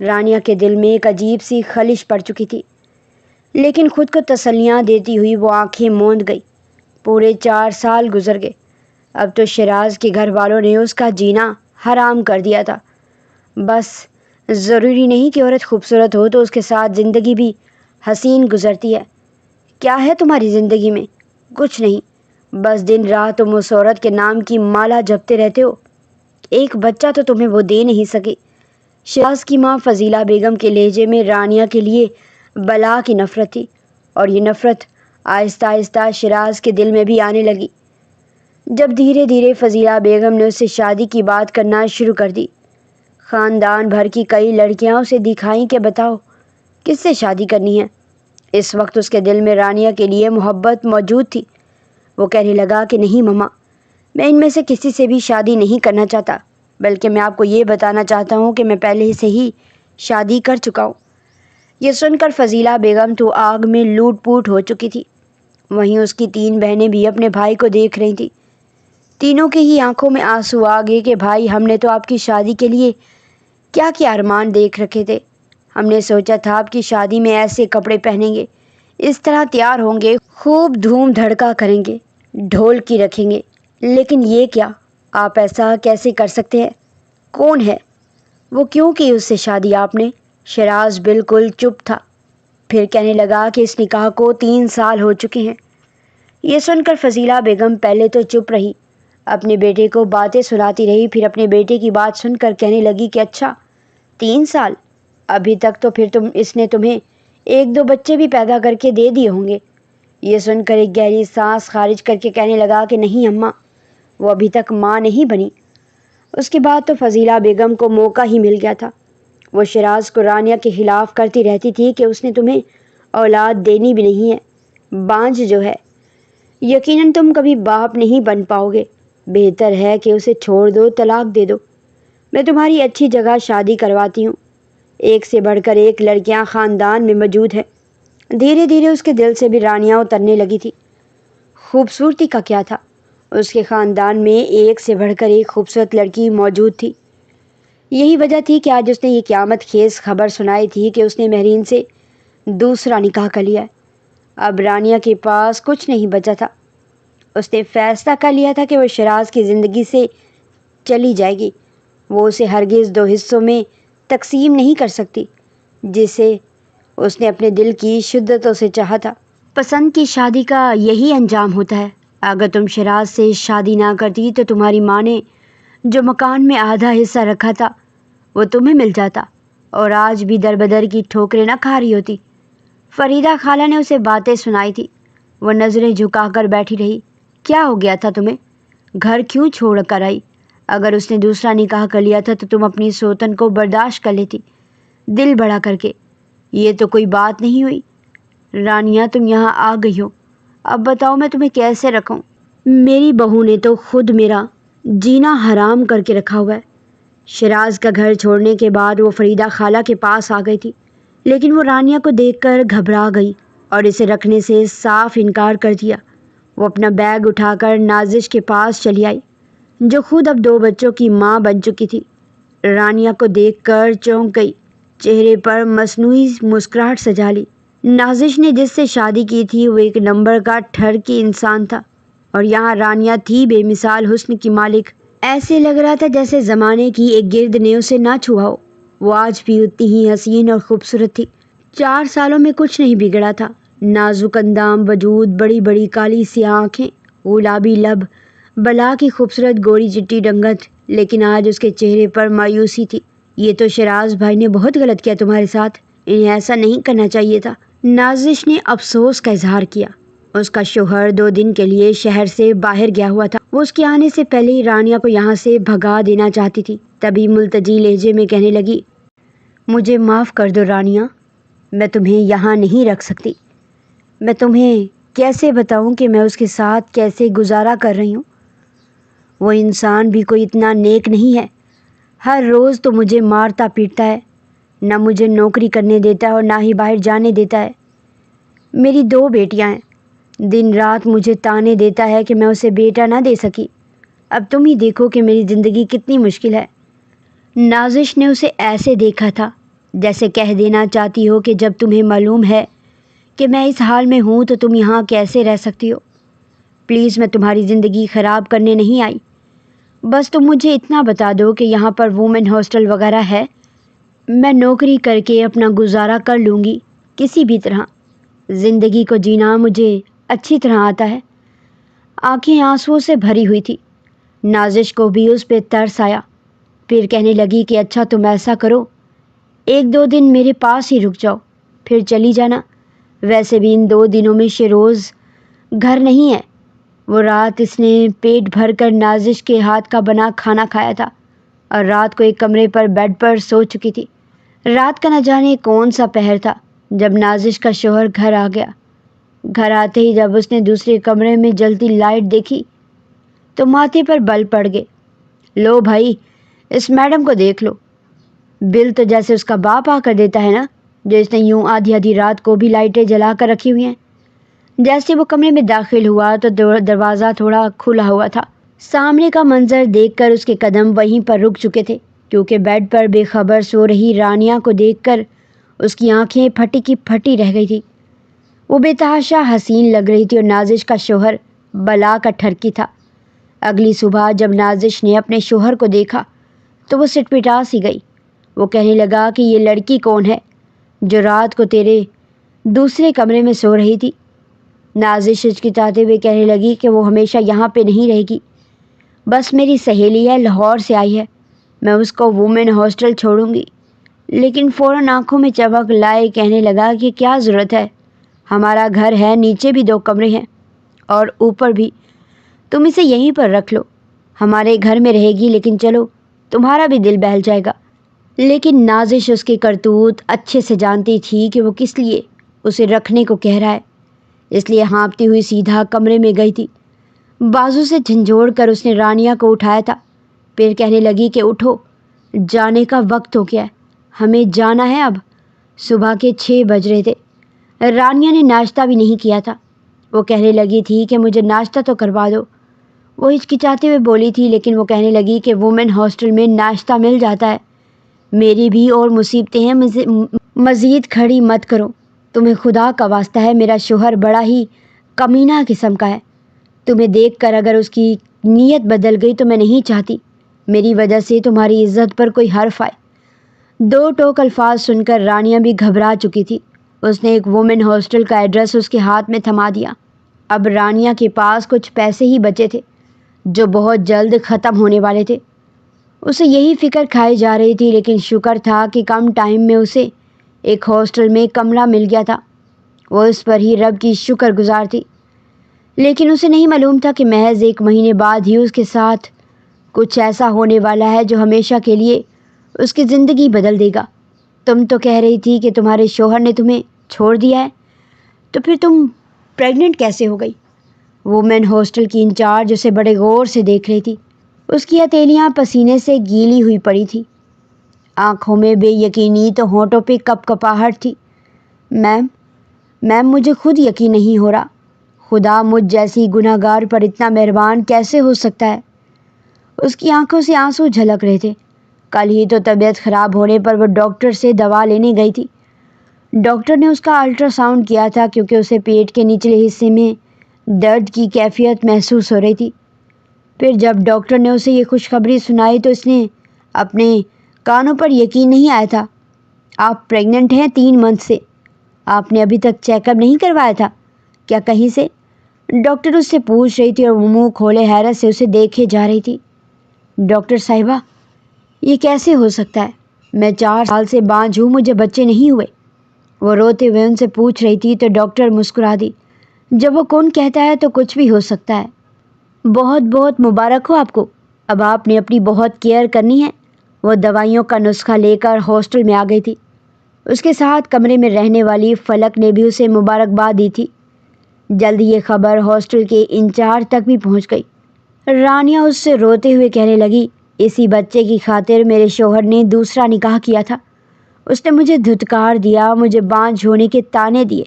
رانیہ کے دل میں ایک عجیب سی خلش پڑ چکی تھی، لیکن خود کو تسلیاں دیتی ہوئی وہ آنکھیں موند گئی۔ پورے 4 سال گزر گئے، اب تو شہراز کے گھر والوں نے اس کا جینا حرام کر دیا تھا۔ بس ضروری نہیں کہ عورت خوبصورت ہو تو اس کے ساتھ زندگی بھی حسین گزرتی ہے۔ کیا ہے تمہاری زندگی میں؟ کچھ نہیں، بس دن رات تم اس عورت کے نام کی مالا جپتے رہتے ہو، ایک بچہ تو تمہیں وہ دے نہیں سکے۔ شہراز کی ماں فضیلہ بیگم کے لہجے میں رانیہ کے لیے بلا کی نفرت تھی، اور یہ نفرت آہستہ آہستہ شہراز کے دل میں بھی آنے لگی۔ جب دھیرے دھیرے فضیلہ بیگم نے اس سے شادی کی بات کرنا شروع کر دی، خاندان بھر کی کئی لڑکیاں اسے دکھائیں کہ بتاؤ کس سے شادی کرنی ہے۔ اس وقت اس کے دل میں رانیہ کے لیے محبت موجود تھی۔ وہ کہنے لگا کہ نہیں مما، میں ان میں سے کسی سے بھی شادی نہیں کرنا چاہتا، بلکہ میں آپ کو یہ بتانا چاہتا ہوں کہ میں پہلے سے ہی شادی کر چکا ہوں۔ یہ سن کر فضیلہ بیگم تو آگ میں لوٹ پوٹ ہو چکی تھی۔ وہیں اس کی 3 بہنیں بھی اپنے بھائی کو دیکھ رہی تھیں۔ تینوں کی ہی آنکھوں میں آنسو آ گئے کہ بھائی، ہم نے تو آپ کی شادی کے لیے کیا کیا ارمان دیکھ رکھے تھے۔ ہم نے سوچا تھا آپ کی شادی میں ایسے کپڑے پہنیں گے، اس طرح تیار ہوں گے، خوب دھوم دھڑکا کریں گے، ڈھول کی رکھیں گے، لیکن یہ کیا؟ آپ ایسا کیسے کر سکتے ہیں؟ کون ہے وہ؟ کیوں کی اس سے شادی آپ نے؟ شیراز بالکل چپ تھا، پھر کہنے لگا کہ اس نکاح کو 3 سال ہو چکے ہیں۔ یہ سن کر فضیلہ بیگم پہلے تو چپ رہی، اپنے بیٹے کو باتیں سناتی رہی، پھر اپنے بیٹے کی بات سن کر کہنے لگی کہ اچھا 3 سال؟ ابھی تک تو پھر اس نے تمہیں 1-2 بچے بھی پیدا کر کے دے دیے ہوں گے۔ یہ سن کر ایک گہری سانس خارج کر کے کہنے لگا کہ نہیں اماں، وہ ابھی تک ماں نہیں بنی۔ اس کے بعد تو فضیلہ بیگم کو موقع ہی مل گیا تھا۔ وہ شیراز کو رانیہ کے خلاف کرتی رہتی تھی کہ اس نے تمہیں اولاد دینی بھی نہیں ہے، بانجھ جو ہے، یقیناً تم کبھی باپ نہیں بن پاؤ گے، بہتر ہے کہ اسے چھوڑ دو، طلاق دے دو، میں تمہاری اچھی جگہ شادی کرواتی ہوں، ایک سے بڑھ کر ایک لڑکیاں خاندان میں موجود ہیں۔ دھیرے دھیرے اس کے دل سے بھی رانیہ اترنے لگی تھی۔ خوبصورتی کا کیا تھا، اس کے خاندان میں ایک سے بڑھ کر ایک خوبصورت لڑکی موجود تھی۔ یہی وجہ تھی کہ آج اس نے یہ قیامت خیز خبر سنائی تھی کہ اس نے مہرین سے دوسرا نکاح کر لیا ہے۔ اب رانیہ کے پاس کچھ نہیں بچا تھا۔ اس نے فیصلہ کر لیا تھا کہ وہ شیراز کی زندگی سے چلی جائے گی، وہ اسے ہرگز 2 حصوں میں تقسیم نہیں کر سکتی، جسے اس نے اپنے دل کی شدتوں سے چاہا تھا۔ پسند کی شادی کا یہی انجام ہوتا ہے۔ اگر تم شیراز سے شادی نہ کرتی تو تمہاری ماں نے جو مکان میں آدھا حصہ رکھا تھا وہ تمہیں مل جاتا اور آج بھی در بدر کی ٹھوکریں نہ کھا رہی ہوتی۔ فریدہ خالہ نے اسے باتیں سنائی تھی۔ وہ نظریں جھکا کر بیٹھی رہی۔ کیا ہو گیا تھا تمہیں؟ گھر کیوں چھوڑ کر آئی؟ اگر اس نے دوسرا نکاح کر لیا تھا تو تم اپنی سوتن کو برداشت کر لیتی، دل بڑا کر کے۔ یہ تو کوئی بات نہیں ہوئی۔ رانیہ، تم یہاں آ گئی ہو، اب بتاؤ میں تمہیں کیسے رکھوں؟ میری بہو نے تو خود میرا جینا حرام کر کے رکھا ہوا ہے۔ شیراز کا گھر چھوڑنے کے بعد وہ فریدہ خالہ کے پاس آ گئی تھی، لیکن وہ رانیہ کو دیکھ کر گھبرا گئی اور اسے رکھنے سے صاف انکار کر دیا۔ وہ اپنا بیگ اٹھا کر نازش کے پاس چلی آئی، جو خود اب 2 بچوں کی ماں بن چکی تھی۔ رانیہ کو دیکھ کر چونک گئی، چہرے پر مصنوعی مسکراہٹ سجا لی۔ نازش نے جس سے شادی کی تھی وہ 1 نمبر کا ٹھرکی انسان تھا، اور یہاں رانیہ تھی بے مثال حسن کی مالک۔ ایسے لگ رہا تھا جیسے زمانے کی ایک گرد نے اسے نہ چھوا ہو۔ وہ آج بھی اتنی ہی حسین اور خوبصورت تھی۔ 4 سالوں میں کچھ نہیں بگڑا تھا۔ نازک اندام وجود، بڑی بڑی کالی سیاہ آنکھیں، گلابی لب، بلا کی خوبصورت گوری چٹی رنگت، لیکن آج اس کے چہرے پر مایوسی تھی۔ یہ تو شیراز بھائی نے بہت غلط کیا تمہارے ساتھ، انہیں ایسا نہیں کرنا چاہیے تھا۔ نازش نے افسوس کا اظہار کیا۔ اس کا شوہر 2 دن کے لیے شہر سے باہر گیا ہوا تھا۔ وہ اس کے آنے سے پہلے ہی رانیہ کو یہاں سے بھگا دینا چاہتی تھی۔ تبھی ملتجی لہجے میں کہنے لگی، مجھے معاف کر دو رانیہ، میں تمہیں یہاں نہیں رکھ سکتی۔ میں تمہیں کیسے بتاؤں کہ میں اس کے ساتھ کیسے گزارا کر رہی ہوں؟ وہ انسان بھی کوئی اتنا نیک نہیں ہے۔ ہر روز تو مجھے مارتا پیٹتا ہے، نہ مجھے نوکری کرنے دیتا ہے اور نہ ہی باہر جانے دیتا ہے۔ میری 2 بیٹیاں ہیں، دن رات مجھے تانے دیتا ہے کہ میں اسے بیٹا نہ دے سکی۔ اب تم ہی دیکھو کہ میری زندگی کتنی مشکل ہے۔ نازش نے اسے ایسے دیکھا تھا جیسے کہہ دینا چاہتی ہو کہ جب تمہیں معلوم ہے کہ میں اس حال میں ہوں تو تم یہاں کیسے رہ سکتی ہو؟ پلیز، میں تمہاری زندگی خراب کرنے نہیں آئی، بس تم مجھے اتنا بتا دو کہ یہاں پر وومن ہاسٹل وغیرہ ہے، میں نوکری کر کے اپنا گزارا کر لوں گی کسی بھی طرح۔ زندگی کو جینا مجھے اچھی طرح آتا ہے۔ آنکھیں آنسوؤں سے بھری ہوئی تھی۔ نازش کو بھی اس پہ ترس آیا، پھر کہنے لگی کہ اچھا تم ایسا کرو، 1-2 دن میرے پاس ہی رک جاؤ، پھر چلی جانا۔ ویسے بھی ان 2 دنوں میں شیروز گھر نہیں ہے۔ وہ رات اس نے پیٹ بھر کر نازش کے ہاتھ کا بنا کھانا کھایا تھا اور رات کو ایک کمرے پر بیڈ پر سو چکی تھی۔ رات کا نہ جانے کون سا پہر تھا جب نازش کا شوہر گھر آ گیا۔ گھر آتے ہی جب اس نے دوسرے کمرے میں جلتی لائٹ دیکھی تو ماتھے پر بل پڑ گئے۔ لو بھائی، اس میڈم کو دیکھ لو، بل تو جیسے اس کا باپ آ کر دیتا ہے نا۔ جو اس نے یوں آدھی آدھی رات کو بھی لائٹیں جلا کر رکھی ہوئی ہیں۔ جیسے وہ کمرے میں داخل ہوا تو دروازہ تھوڑا کھلا ہوا تھا۔ سامنے کا منظر دیکھ کر اس کے قدم وہیں پر رک چکے تھے، کیونکہ بیڈ پر بے خبر سو رہی رانیہ کو دیکھ کر اس کی آنکھیں پھٹی کی پھٹی رہ گئی تھی۔ وہ بے تحاشا حسین لگ رہی تھی اور نازش کا شوہر بلا کا ٹھرکی تھا۔ اگلی صبح جب نازش نے اپنے شوہر کو دیکھا تو وہ سٹپٹا سی گئی۔ وہ کہنے لگا کہ یہ لڑکی کون ہے جو رات کو تیرے دوسرے کمرے میں سو رہی تھی؟ نازش ہچکچاتے ہوئے کہنے لگی کہ وہ ہمیشہ یہاں پہ نہیں رہے گی، بس میری سہیلی ہے، لاہور سے آئی ہے، میں اس کو وومن ہاسٹل چھوڑوں گی۔ لیکن فوراً آنکھوں میں چمک لائے کہنے لگا کہ کیا ضرورت ہے، ہمارا گھر ہے، نیچے بھی 2 کمرے ہیں اور اوپر بھی، تم اسے یہیں پر رکھ لو، ہمارے گھر میں رہے گی، لیکن چلو تمہارا بھی دل بہل جائے گا۔ لیکن نازش اس کی کرتوت اچھے سے جانتی تھی کہ وہ کس لیے اسے رکھنے کو کہہ رہا ہے، اس لیے ہانپتی ہوئی سیدھا کمرے میں گئی تھی۔ بازو سے جھنجھوڑ کر اس نے رانیہ کو اٹھایا تھا، پھر کہنے لگی کہ اٹھو، جانے کا وقت ہو گیا ہے، ہمیں جانا ہے اب۔ صبح کے 6 بج رہے تھے۔ رانیہ نے ناشتہ بھی نہیں کیا تھا۔ وہ کہنے لگی تھی کہ مجھے ناشتہ تو کروا دو۔ وہ ہچکچاتے ہوئے بولی تھی، لیکن وہ کہنے لگی کہ وومن ہاسٹل میں ناشتہ مل جاتا ہے، میری بھی اور مصیبتیں ہیں، مزید کھڑی مت کرو، تمہیں خدا کا واسطہ ہے، میرا شوہر بڑا ہی کمینہ قسم کا ہے، تمہیں دیکھ کر اگر اس کی نیت بدل گئی تو میں نہیں چاہتی میری وجہ سے تمہاری عزت پر کوئی حرف آئے۔ 2 ٹوک الفاظ سن کر رانیہ بھی گھبرا چکی تھی۔ اس نے ایک وومن ہاسٹل کا ایڈریس اس کے ہاتھ میں تھما دیا۔ اب رانیہ کے پاس کچھ پیسے ہی بچے تھے جو بہت جلد ختم ہونے والے تھے۔ اسے یہی فکر کھائی جا رہی تھی، لیکن شکر تھا کہ کم ٹائم میں اسے ایک ہاسٹل میں کمرہ مل گیا تھا۔ وہ اس پر ہی رب کی شکر گزار تھی، لیکن اسے نہیں معلوم تھا کہ محض 1 مہینے بعد ہی اس کے ساتھ کچھ ایسا ہونے والا ہے جو ہمیشہ کے لیے اس کی زندگی بدل دے گا۔ تم تو کہہ رہی تھی کہ تمہارے شوہر نے تمہیں چھوڑ دیا ہے، تو پھر تم پریگننٹ کیسے ہو گئی؟ وومن ہاسٹل کی انچارج اسے بڑے غور سے دیکھ رہی تھی۔ اس کی ہتھیلیاں پسینے سے گیلی ہوئی پڑی تھی، آنکھوں میں بے یقینی تو ہونٹوں پہ کپ کپاہٹ تھی۔ میم مجھے خود یقین نہیں ہو رہا، خدا مجھ جیسی گناہ گار پر اتنا مہربان کیسے ہو سکتا ہے؟ اس کی آنکھوں سے آنسو جھلک رہے تھے۔ کل ہی تو طبیعت خراب ہونے پر وہ ڈاکٹر سے دوا لینے گئی تھی۔ ڈاکٹر نے اس کا الٹرا ساؤنڈ کیا تھا کیونکہ اسے پیٹ کے نچلے حصے میں درد کی کیفیت محسوس ہو رہی تھی۔ پھر جب ڈاکٹر نے اسے یہ خوشخبری سنائی تو اس نے اپنے کانوں پر یقین نہیں آیا تھا۔ آپ پریگننٹ ہیں 3 منتھ سے، آپ نے ابھی تک چیک اپ نہیں کروایا تھا کیا کہیں سے؟ ڈاکٹر اس سے پوچھ رہی تھی اور وہ منہ کھولے حیرت سے اسے دیکھے جا رہی تھی۔ ڈاکٹر صاحبہ، یہ کیسے ہو سکتا ہے؟ میں 4 سال سے بانجھ ہوں، مجھے بچے نہیں ہوئے۔ وہ روتے ہوئے ان سے پوچھ رہی تھی تو ڈاکٹر مسکرا دی۔ جب وہ کون کہتا ہے تو کچھ بھی ہو سکتا ہے۔ بہت بہت مبارک ہو آپ کو، اب آپ نے اپنی بہت کیئر کرنی ہے۔ وہ دوائیوں کا نسخہ لے کر ہاسٹل میں آ گئی تھی۔ اس کے ساتھ کمرے میں رہنے والی فلک نے بھی اسے مبارکباد دی تھی۔ جلد یہ خبر ہاسٹل کے انچارج تک بھی پہنچ گئی۔ رانیہ اس سے روتے ہوئے کہنے لگی، اسی بچے کی خاطر میرے شوہر نے دوسرا نکاح کیا تھا، اس نے مجھے دھتکار دیا، مجھے بانجھ ہونے کے طعنے دیے۔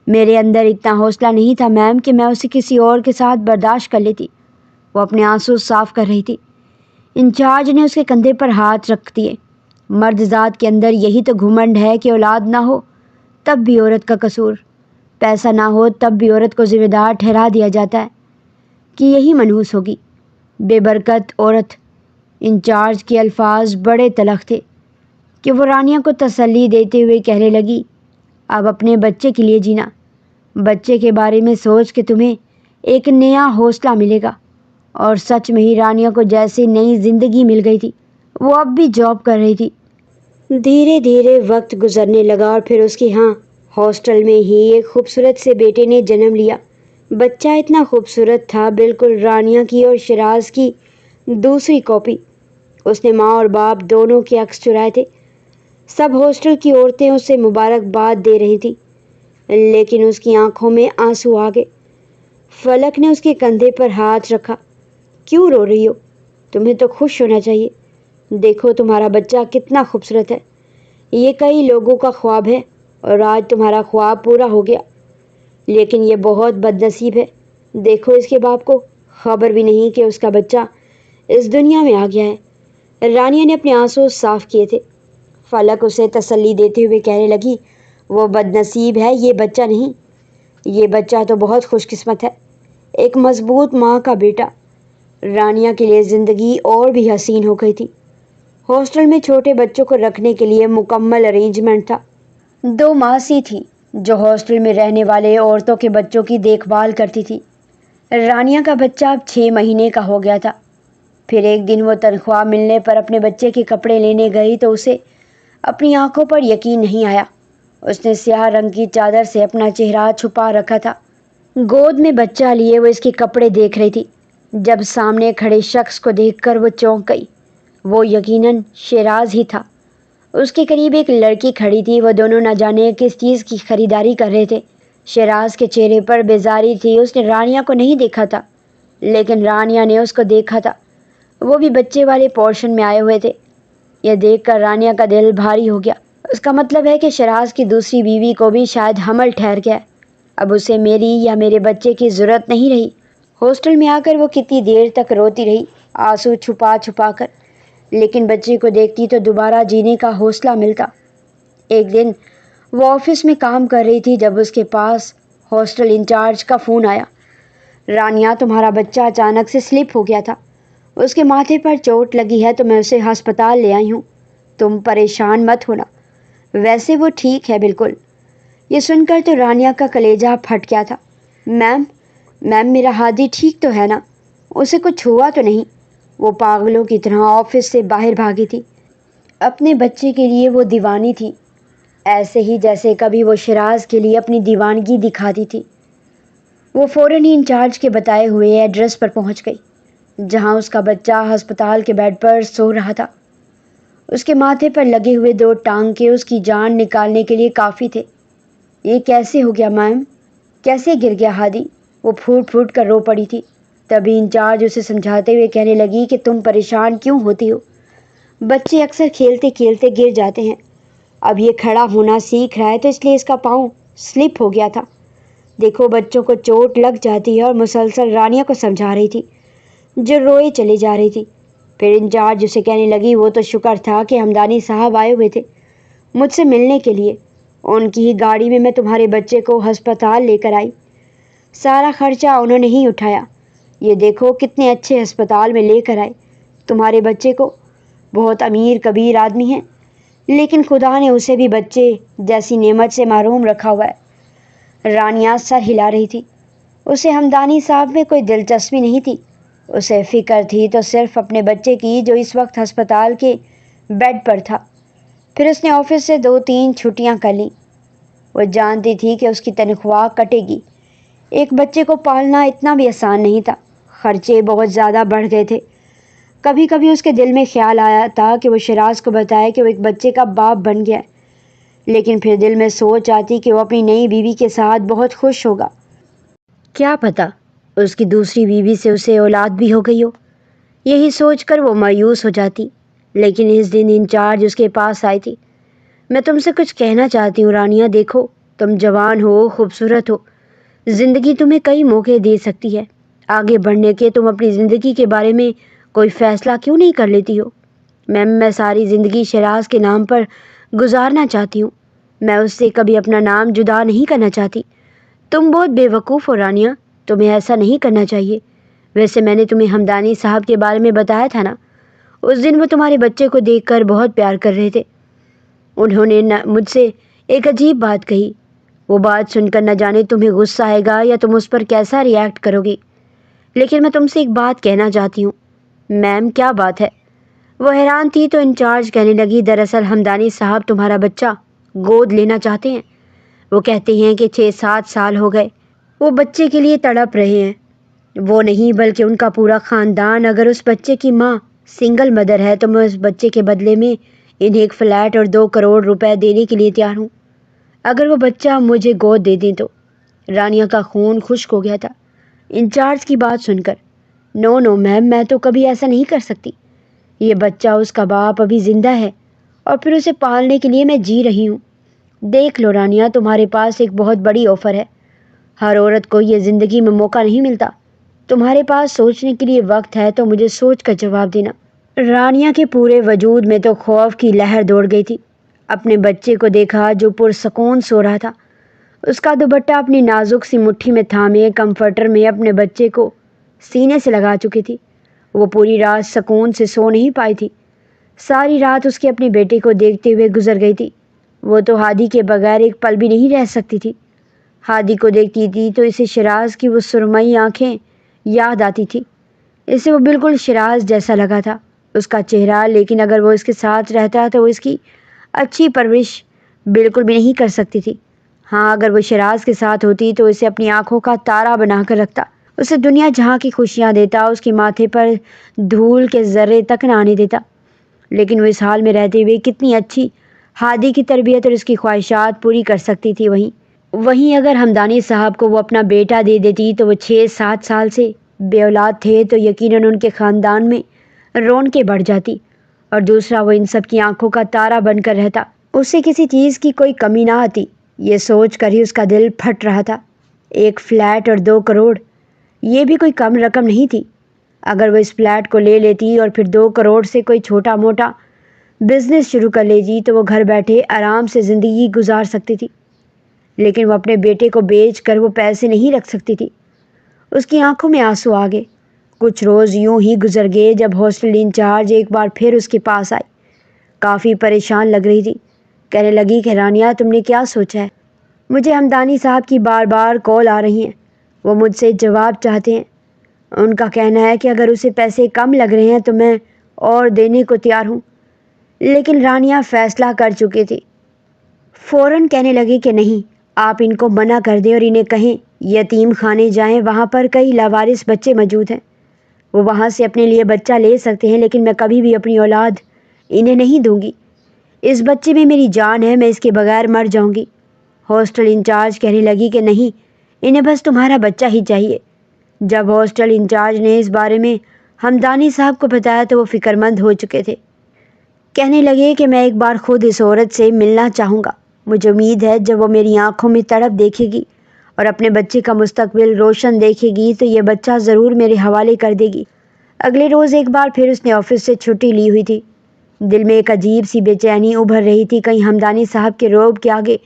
میرے اندر اتنا حوصلہ نہیں تھا میم کہ میں اسے کسی اور کے ساتھ برداشت کر لیتی۔ وہ اپنے آنسو صاف کر رہی تھی۔ انچارج نے اس کے کندھے پر ہاتھ رکھ دیے۔ مرد ذات کے اندر یہی تو گھمنڈ ہے کہ اولاد نہ ہو تب بھی عورت کا قصور، پیسہ نہ ہو تب بھی عورت کو ذمہ دار ٹھہرا دیا جاتا ہے کہ یہی منحوس ہوگی، بے برکت عورت۔ انچارج کے الفاظ بڑے تلخ تھے کہ وہ رانیہ کو تسلی دیتے ہوئے کہنے لگی، اب اپنے بچے کے لیے جینا، بچے کے بارے میں سوچ کے تمہیں ایک نیا حوصلہ ملے گا۔ اور سچ میں ہی رانیہ کو جیسے نئی زندگی مل گئی تھی۔ وہ اب بھی جاب کر رہی تھی۔ دھیرے دھیرے وقت گزرنے لگا اور پھر اس کے ہاسٹل میں ہی ایک خوبصورت سے بیٹے نے جنم لیا۔ بچہ اتنا خوبصورت تھا، بالکل رانیہ کی اور شراز کی دوسری کاپی۔ اس نے ماں اور باپ دونوں کے عکس چرائے تھے۔ سب ہاسٹل کی عورتیں اسے مبارکباد دے رہی تھیں، لیکن اس کی آنکھوں میں آنسو آ گئے۔ فلک نے اس کے کندھے پر ہاتھ رکھا۔ کیوں رو رہی ہو؟ تمہیں تو خوش ہونا چاہیے، دیکھو تمہارا بچہ کتنا خوبصورت ہے۔ یہ کئی لوگوں کا خواب ہے اور آج تمہارا خواب پورا ہو گیا، لیکن یہ بہت بد نصیب ہے۔ دیکھو اس کے باپ کو خبر بھی نہیں کہ اس کا بچہ اس دنیا میں آ گیا ہے۔ رانیہ نے اپنے آنسو صاف کیے تھے۔ فلک اسے تسلی دیتے ہوئے کہنے لگی، وہ بد نصیب ہے، یہ بچہ نہیں، یہ بچہ تو بہت خوش قسمت ہے، ایک مضبوط ماں کا بیٹا۔ رانیہ کے لیے زندگی اور بھی حسین ہو گئی تھی۔ ہاسٹل میں چھوٹے بچوں کو رکھنے کے لیے مکمل ارینجمنٹ تھا۔ 2 ماسی تھی جو ہاسٹل میں رہنے والے عورتوں کے بچوں کی دیکھ بھال کرتی تھی۔ رانیہ کا بچہ اب 6 مہینے کا ہو گیا تھا۔ پھر ایک دن وہ تنخواہ ملنے پر اپنے بچے کے کپڑے لینے گئی تو اسے اپنی آنکھوں پر یقین نہیں آیا۔ اس نے سیاہ رنگ کی چادر سے اپنا چہرہ چھپا رکھا تھا۔ گود میں بچہ لیے وہ اس کے کپڑے دیکھ رہی تھی جب سامنے کھڑے شخص کو دیکھ کر وہ چونک گئی۔ وہ یقیناً شیراز ہی تھا۔ اس کے قریب ایک لڑکی کھڑی تھی، وہ دونوں نہ جانے کس چیز کی خریداری کر رہے تھے۔ شیراز کے چہرے پر بیزاری تھی، اس نے رانیہ کو نہیں دیکھا تھا، لیکن رانیہ نے اس کو دیکھا تھا۔ وہ بھی بچے والے پورشن میں آئے ہوئے تھے۔ یہ دیکھ کر رانیہ کا دل بھاری ہو گیا۔ اس کا مطلب ہے کہ شیراز کی دوسری بیوی کو بھی شاید حمل ٹھہر گیا ہے۔ اب اسے میری یا میرے بچے کی ضرورت نہیں رہی۔ ہاسٹل میں آ کر وہ کتنی دیر تک روتی رہی، آنسو چھپا چھپا کر، لیکن بچے کو دیکھتی تو دوبارہ جینے کا حوصلہ ملتا۔ ایک دن وہ آفس میں کام کر رہی تھی جب اس کے پاس ہاسٹل انچارج کا فون آیا۔ رانیہ، تمہارا بچہ اچانک سے سلپ ہو گیا تھا، اس کے ماتھے پر چوٹ لگی ہے تو میں اسے ہسپتال لے آئی ہوں، تم پریشان مت ہونا، ویسے وہ ٹھیک ہے بالکل۔ یہ سن کر تو رانیہ کا کلیجہ پھٹ گیا تھا۔ میم میرا ہادی ٹھیک تو ہے نا؟ اسے کچھ ہوا تو نہیں؟ وہ پاگلوں کی طرح آفس سے باہر بھاگی تھی۔ اپنے بچے کے لیے وہ دیوانی تھی، ایسے ہی جیسے کبھی وہ شیراز کے لیے اپنی دیوانگی دکھاتی تھی۔ وہ فوراً ہی انچارج کے بتائے ہوئے ایڈریس پر پہنچ گئی، جہاں اس کا بچہ ہسپتال کے بیڈ پر سو رہا تھا۔ اس کے ماتھے پر لگے ہوئے 2 ٹانکے اس کی جان نکالنے کے لیے کافی تھے۔ یہ کیسے ہو گیا میم؟ کیسے گر گیا ہادی؟ وہ پھوٹ پھوٹ کر رو پڑی تھی۔ تبھی انچارج اسے سمجھاتے ہوئے کہنے لگی کہ تم پریشان کیوں ہوتی ہو؟ بچے اکثر کھیلتے کھیلتے گر جاتے ہیں، اب یہ کھڑا ہونا سیکھ رہا ہے تو اس لیے اس کا پاؤں سلپ ہو گیا تھا۔ دیکھو بچوں کو چوٹ لگ جاتی ہے، اور مسلسل رانیہ کو سمجھا رہی تھی جو روئے چلی جا رہی تھی۔ پھر انچارج اسے کہنے لگی، وہ تو شکر تھا کہ ہمدانی صاحب آئے ہوئے تھے مجھ سے ملنے کے لیے، ان کی ہی گاڑی میں تمہارے بچے کو ہسپتال لے کر آئی، سارا خرچہ انہوں نے ہی اٹھایا۔ یہ دیکھو کتنے اچھے ہسپتال میں لے کر آئے تمہارے بچے کو، بہت امیر کبیر آدمی ہیں، لیکن خدا نے اسے بھی بچے جیسی نعمت سے محروم رکھا ہوا ہے۔ رانیہ سر ہلا رہی تھی۔ اسے ہمدانی صاحب میں کوئی دلچسپی نہیں تھی، اسے فکر تھی تو صرف اپنے بچے کی جو اس وقت ہسپتال کے بیڈ پر تھا۔ پھر اس نے آفس سے 2-3 چھٹیاں کر لیں۔ وہ جانتی تھی کہ اس کی تنخواہ کٹے گی۔ ایک بچے کو پالنا اتنا بھی آسان نہیں تھا، خرچے بہت زیادہ بڑھ گئے تھے۔ کبھی کبھی اس کے دل میں خیال آیا تھا کہ وہ شیراز کو بتائے کہ وہ ایک بچے کا باپ بن گیا ہے، لیکن پھر دل میں سوچ آتی کہ وہ اپنی نئی بیوی کے ساتھ بہت خوش ہوگا، کیا پتہ اس کی دوسری بیوی سے اسے اولاد بھی ہو گئی ہو۔ یہی سوچ کر وہ مایوس ہو جاتی۔ لیکن اس دن انچارج اس کے پاس آئی تھی۔ میں تم سے کچھ کہنا چاہتی ہوں رانیہ، دیکھو تم جوان ہو، خوبصورت ہو، زندگی تمہیں کئی موقع دے سکتی ہے آگے بڑھنے کے، تم اپنی زندگی کے بارے میں کوئی فیصلہ کیوں نہیں کر لیتی ہو؟ میں ساری زندگی شیراز کے نام پر گزارنا چاہتی ہوں، میں اس سے کبھی اپنا نام جدا نہیں کرنا چاہتی۔ تم بہت بے وقوف ہو رانیہ، تمہیں ایسا نہیں کرنا چاہیے۔ ویسے میں نے تمہیں ہمدانی صاحب کے بارے میں بتایا تھا نا، اس دن وہ تمہارے بچے کو دیکھ کر بہت پیار کر رہے تھے۔ انہوں نے مجھ سے ایک عجیب بات کہی، وہ بات سن کر نہ جانے تمہیں غصہ آئے گا یا تم اس پر کیسا ری ایکٹ کرو گی، لیکن میں تم سے ایک بات کہنا چاہتی ہوں۔ میم کیا بات ہے؟ وہ حیران تھی تو انچارج کہنے لگی، دراصل ہمدانی صاحب تمہارا بچہ گود لینا چاہتے ہیں، وہ کہتے ہیں کہ 6-7 سال ہو گئے وہ بچے کے لیے تڑپ رہے ہیں، وہ نہیں بلکہ ان کا پورا خاندان۔ اگر اس بچے کی ماں سنگل مدر ہے تو میں اس بچے کے بدلے میں انہیں ایک فلیٹ اور 2 کروڑ روپے دینے کے لیے تیار ہوں، اگر وہ بچہ مجھے گود دے دیں تو۔ رانیہ کا خون خشک ہو گیا تھا انچارج کی بات سن کر۔ نو میم، میں تو کبھی ایسا نہیں کر سکتی، یہ بچہ، اس کا باپ ابھی زندہ ہے اور پھر اسے پالنے کے لیے میں جی رہی ہوں۔ دیکھ لو رانیہ، تمہارے پاس ایک بہت بڑی آفر ہے۔ ہر عورت کو یہ زندگی میں موقع نہیں ملتا۔ تمہارے پاس سوچنے کے لیے وقت ہے تو مجھے سوچ کر جواب دینا۔ رانیہ کے پورے وجود میں تو خوف کی لہر دوڑ گئی تھی۔ اپنے بچے کو دیکھا جو پرسکون سو رہا تھا، اس کا دوپٹہ اپنی نازک سی مٹھی میں تھامے کمفرٹر میں اپنے بچے کو سینے سے لگا چکی تھی۔ وہ پوری رات سکون سے سو نہیں پائی تھی۔ ساری رات اس کے اپنے بیٹے کو دیکھتے ہوئے گزر گئی تھی۔ وہ تو ہادی کے بغیر ایک پل بھی نہیں رہ سکتی تھی۔ ہادی کو دیکھتی تھی تو اسے شراز کی وہ سرمئی آنکھیں یاد آتی تھی۔ اسے وہ بالکل شراز جیسا لگا تھا، اس کا چہرہ، لیکن اگر وہ اس کے ساتھ رہتا تو وہ اس کی اچھی پرورش بالکل بھی نہیں کر سکتی تھی۔ ہاں، اگر وہ شراز کے ساتھ ہوتی تو اسے اپنی آنکھوں کا تارا بنا کر رکھتا، اسے دنیا جہاں کی خوشیاں دیتا، اس کے ماتھے پر دھول کے ذرے تک نہ آنے دیتا۔ لیکن وہ اس حال میں رہتے ہوئے کتنی اچھی ہادی کی تربیت اور اس کی خواہشات پوری کر سکتی تھی۔ وہیں اگر ہمدانی صاحب کو وہ اپنا بیٹا دے دیتی تو وہ 6-7 سال سے بے اولاد تھے تو یقیناً ان کے خاندان میں رونقیں بڑھ جاتی، اور دوسرا وہ ان سب کی آنکھوں کا تارا بن کر رہتا۔ اسے کسی چیز کی کوئی کمی نہ آتی، یہ سوچ کر ہی اس کا دل پھٹ رہا تھا۔ 1 فلیٹ اور 2 کروڑ، یہ بھی کوئی کم رقم نہیں تھی۔ اگر وہ اس فلیٹ کو لے لیتی اور پھر 2 کروڑ سے کوئی چھوٹا موٹا بزنس شروع کر لیتی تو وہ گھر بیٹھے آرام سے زندگی گزار سکتی تھی۔ لیکن وہ اپنے بیٹے کو بیچ کر وہ پیسے نہیں رکھ سکتی تھی۔ اس کی آنکھوں میں آنسو آ گئے۔ کچھ روز یوں ہی گزر گئے جب ہاسٹل انچارج ایک بار پھر اس کے پاس آئی۔ کافی پریشان لگ رہی تھی۔ کہنے لگی کہ رانیہ، تم نے کیا سوچا ہے؟ مجھے ہمدانی صاحب کی بار بار کال آ رہی ہیں، وہ مجھ سے جواب چاہتے ہیں۔ ان کا کہنا ہے کہ اگر اسے پیسے کم لگ رہے ہیں تو میں اور دینے کو تیار ہوں۔ لیکن رانیہ فیصلہ کر چکی تھی۔ فوراً کہنے لگی کہ نہیں، آپ ان کو منع کر دیں اور انہیں کہیں یتیم خانے جائیں، وہاں پر کئی لاوارث بچے موجود ہیں، وہ وہاں سے اپنے لیے بچہ لے سکتے ہیں، لیکن میں کبھی بھی اپنی اولاد انہیں نہیں دوں گی۔ اس بچے میں میری جان ہے، میں اس کے بغیر مر جاؤں گی۔ ہاسٹل انچارج کہنے لگی کہ نہیں، انہیں بس تمہارا بچہ ہی چاہیے۔ جب ہاسٹل انچارج نے اس بارے میں ہمدانی صاحب کو بتایا تو وہ فکر مند ہو چکے تھے۔ کہنے لگے کہ میں ایک بار خود اس عورت سے ملنا چاہوں گا۔ مجھے امید ہے جب وہ میری آنکھوں میں تڑپ دیکھے گی اور اپنے بچے کا مستقبل روشن دیکھے گی تو یہ بچہ ضرور میرے حوالے کر دے گی۔ اگلے روز ایک بار پھر اس نے آفس سے چھٹی لی ہوئی تھی۔ دل میں ایک عجیب سی بے چینی ابھر رہی تھی، کہیں ہمدانی صاحب کے روب کے آگے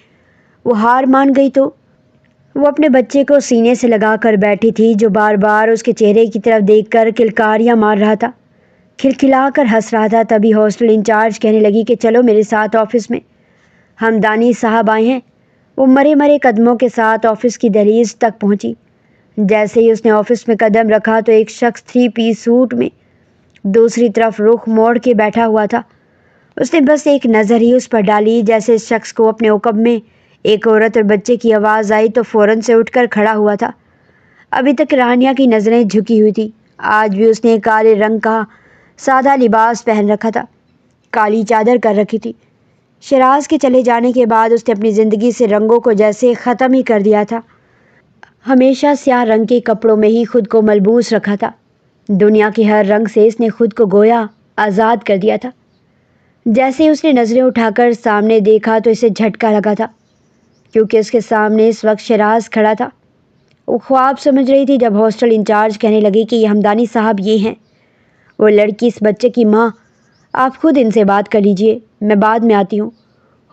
وہ ہار مان گئی تو۔ وہ اپنے بچے کو سینے سے لگا کر بیٹھی تھی جو بار بار اس کے چہرے کی طرف دیکھ کر کلکاریاں مار رہا تھا، کھلکھلا کر ہنس رہا تھا۔ تبھی ہاسٹل انچارج کہنے لگی کہ چلو میرے ساتھ آفس میں، ہمدانی صاحب آئے ہیں۔ وہ مرے مرے قدموں کے ساتھ آفس کی دہلیز تک پہنچی۔ جیسے ہی اس نے آفس میں قدم رکھا تو ایک شخص 3 پیس سوٹ میں دوسری طرف رخ موڑ کے بیٹھا ہوا تھا۔ اس نے بس ایک نظر ہی اس پر ڈالی۔ جیسے اس شخص کو اپنے عقب میں ایک عورت اور بچے کی آواز آئی تو فوراً سے اٹھ کر کھڑا ہوا تھا۔ ابھی تک رانیہ کی نظریں جھکی ہوئی تھی، آج بھی اس نے کالے رنگ کا سادہ لباس پہن رکھا تھا، کالی چادر کر رکھی تھی۔ شراز کے چلے جانے کے بعد اس نے اپنی زندگی سے رنگوں کو جیسے ختم ہی کر دیا تھا۔ ہمیشہ سیاہ رنگ کے کپڑوں میں ہی خود کو ملبوس رکھا تھا۔ دنیا کے ہر رنگ سے اس نے خود کو گویا آزاد کر دیا تھا۔ جیسے اس نے نظریں اٹھا کر سامنے دیکھا تو اسے جھٹکا لگا تھا، کیونکہ اس کے سامنے اس وقت شراز کھڑا تھا۔ وہ خواب سمجھ رہی تھی جب ہاسٹل انچارج کہنے لگی کہ یہ ہمدانی صاحب یہ ہیں، وہ لڑکی اس بچے کی ماں، آپ خود ان سے بات کر لیجئے، میں بعد میں آتی ہوں۔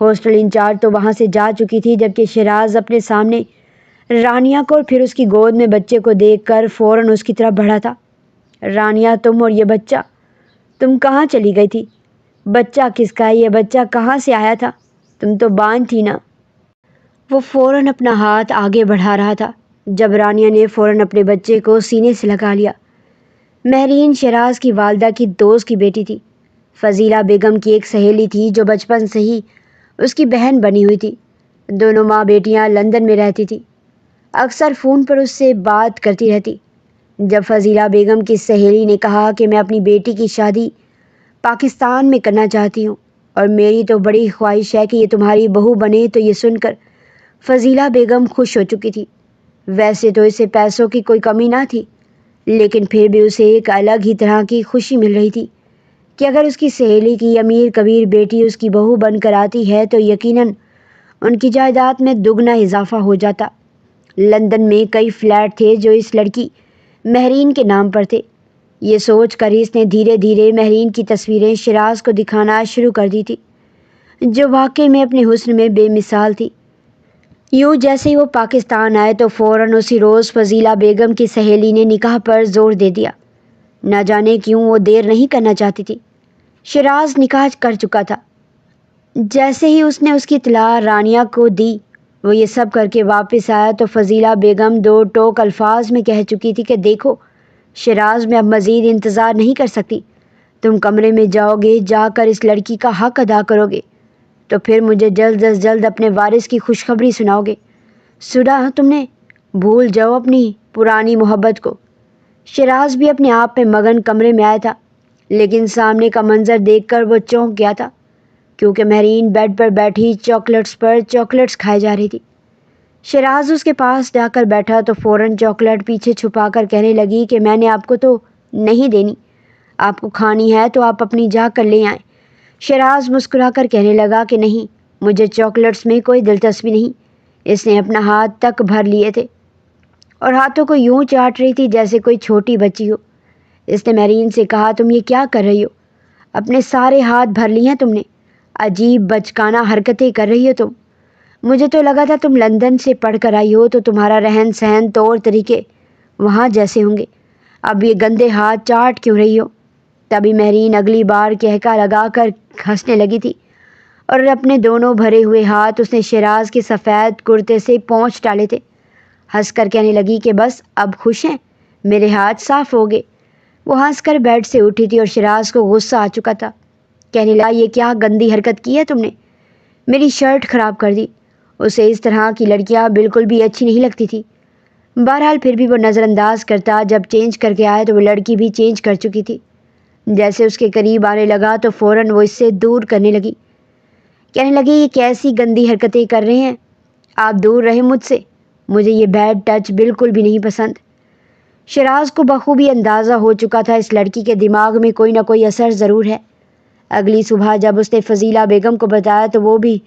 ہاسٹل انچارج تو وہاں سے جا چکی تھی جبکہ شراز اپنے سامنے رانیہ کو اور پھر اس کی گود میں بچے کو دیکھ کر فوراً اس کی طرف بڑھا تھا۔ رانیہ، تم اور یہ بچہ، تم کہاں چلی گئی تھی؟ بچہ کس کا ہے؟ یہ بچہ کہاں سے آیا تھا؟ تم تو بانجھ تھی نا؟ وہ فوراً اپنا ہاتھ آگے بڑھا رہا تھا جب رانیہ نے فوراً اپنے بچے کو سینے سے لگا لیا۔ مہرین شراز کی والدہ کی دوست کی بیٹی تھی، فضیلہ بیگم کی ایک سہیلی تھی جو بچپن سے ہی اس کی بہن بنی ہوئی تھی۔ دونوں ماں بیٹیاں لندن میں رہتی تھی، اکثر فون پر اس سے بات کرتی رہتی۔ جب فضیلہ بیگم کی سہیلی نے کہا کہ میں اپنی بیٹی کی شادی پاکستان میں کرنا چاہتی ہوں اور میری تو بڑی خواہش ہے کہ یہ تمہاری بہو بنے، تو یہ سن کر فضیلہ بیگم خوش ہو چکی تھی۔ ویسے تو اسے پیسوں کی کوئی کمی نہ تھی، لیکن پھر بھی اسے ایک الگ ہی طرح کی خوشی مل رہی تھی کہ اگر اس کی سہیلی کی امیر کبیر بیٹی اس کی بہو بن کر آتی ہے تو یقیناً ان کی جائیداد میں دگنا اضافہ ہو جاتا۔ لندن میں کئی فلیٹ تھے جو اس لڑکی مہرین کے نام پر تھے۔ یہ سوچ کر اس نے دھیرے دھیرے مہرین کی تصویریں شیراز کو دکھانا شروع کر دی تھی، جو واقعی میں اپنے حسن میں بے مثال تھی۔ یوں جیسے ہی وہ پاکستان آئے تو فوراً اسی روز فضیلہ بیگم کی سہیلی نے نکاح پر زور دے دیا۔ نہ جانے کیوں وہ دیر نہیں کرنا چاہتی تھی۔ شیراز نکاح کر چکا تھا۔ جیسے ہی اس نے اس کی اطلاع رانیہ کو دی، وہ یہ سب کر کے واپس آیا تو فضیلہ بیگم دو ٹوک الفاظ میں کہہ چکی تھی کہ دیکھو شیراز، میں اب مزید انتظار نہیں کر سکتی۔ تم کمرے میں جاؤ گے، جا کر اس لڑکی کا حق ادا کرو گے تو پھر مجھے جلد از جلد اپنے وارث کی خوشخبری سناؤ گے۔ سنا تم نے؟ بھول جاؤ اپنی پرانی محبت کو۔ شیراز بھی اپنے آپ میں مگن کمرے میں آیا تھا، لیکن سامنے کا منظر دیکھ کر وہ چونک گیا تھا، کیونکہ مہرین بیڈ پر بیٹھی چاکلیٹس پر چاکلیٹس کھائے جا رہی تھی۔ شیراز اس کے پاس جا کر بیٹھا تو فوراً چاکلیٹ پیچھے چھپا کر کہنے لگی کہ میں نے آپ کو تو نہیں دینی، آپ کو کھانی ہے تو آپ اپنی جا کر لے آئیں۔ شیراز مسکرا کر کہنے لگا کہ نہیں، مجھے چاکلیٹس میں کوئی دلچسپی نہیں۔ اس نے اپنا ہاتھ تک بھر لیے تھے اور ہاتھوں کو یوں چاٹ رہی تھی جیسے کوئی چھوٹی بچی ہو۔ اس نے مہرین سے کہا، تم یہ کیا کر رہی ہو؟ اپنے سارے ہاتھ بھر لی ہیں تم نے؟ عجیب بچکانہ حرکتیں کر رہی ہو تم۔ مجھے تو لگا تھا تم لندن سے پڑھ کر آئی ہو تو تمہارا رہن سہن طور طریقے وہاں جیسے ہوں گے، اب یہ گندے ہاتھ چاٹ کیوں رہی ہو؟ تبھی مہرین اگلی بار کہکا لگا کر ہنسنے لگی تھی اور اپنے دونوں بھرے ہوئے ہاتھ اس نے شیراز کے سفید کرتے سے پونچھ ڈالے تھے۔ ہنس کر کہنے لگی کہ بس اب خوش ہیں، میرے ہاتھ صاف ہو گئے۔ وہ ہنس کر بیڈ سے اٹھی تھی اور شیراز کو غصہ آ چکا تھا۔ کہنے لگا، یہ کیا گندی حرکت کی ہے تم نے؟ میری شرٹ خراب کر دی۔ اسے اس طرح کی لڑکیاں بالکل بھی اچھی نہیں لگتی تھی۔ بہرحال پھر بھی وہ نظر انداز کرتا، جب چینج کر کے آیا تو وہ لڑکی بھی چینج کر چکی تھی۔ جیسے اس کے قریب آنے لگا تو فوراً وہ اس سے دور کرنے لگی۔ کہنے لگی، یہ کیسی گندی حرکتیں کر رہے ہیں آپ، دور رہیں مجھ سے، مجھے یہ بیڈ ٹچ بالکل بھی نہیں پسند۔ شیراز کو بخوبی اندازہ ہو چکا تھا اس لڑکی کے دماغ میں کوئی نہ کوئی اثر ضرور ہے۔ اگلی صبح جب اس نے فضیلہ بیگم کو بتایا تو وہ بھی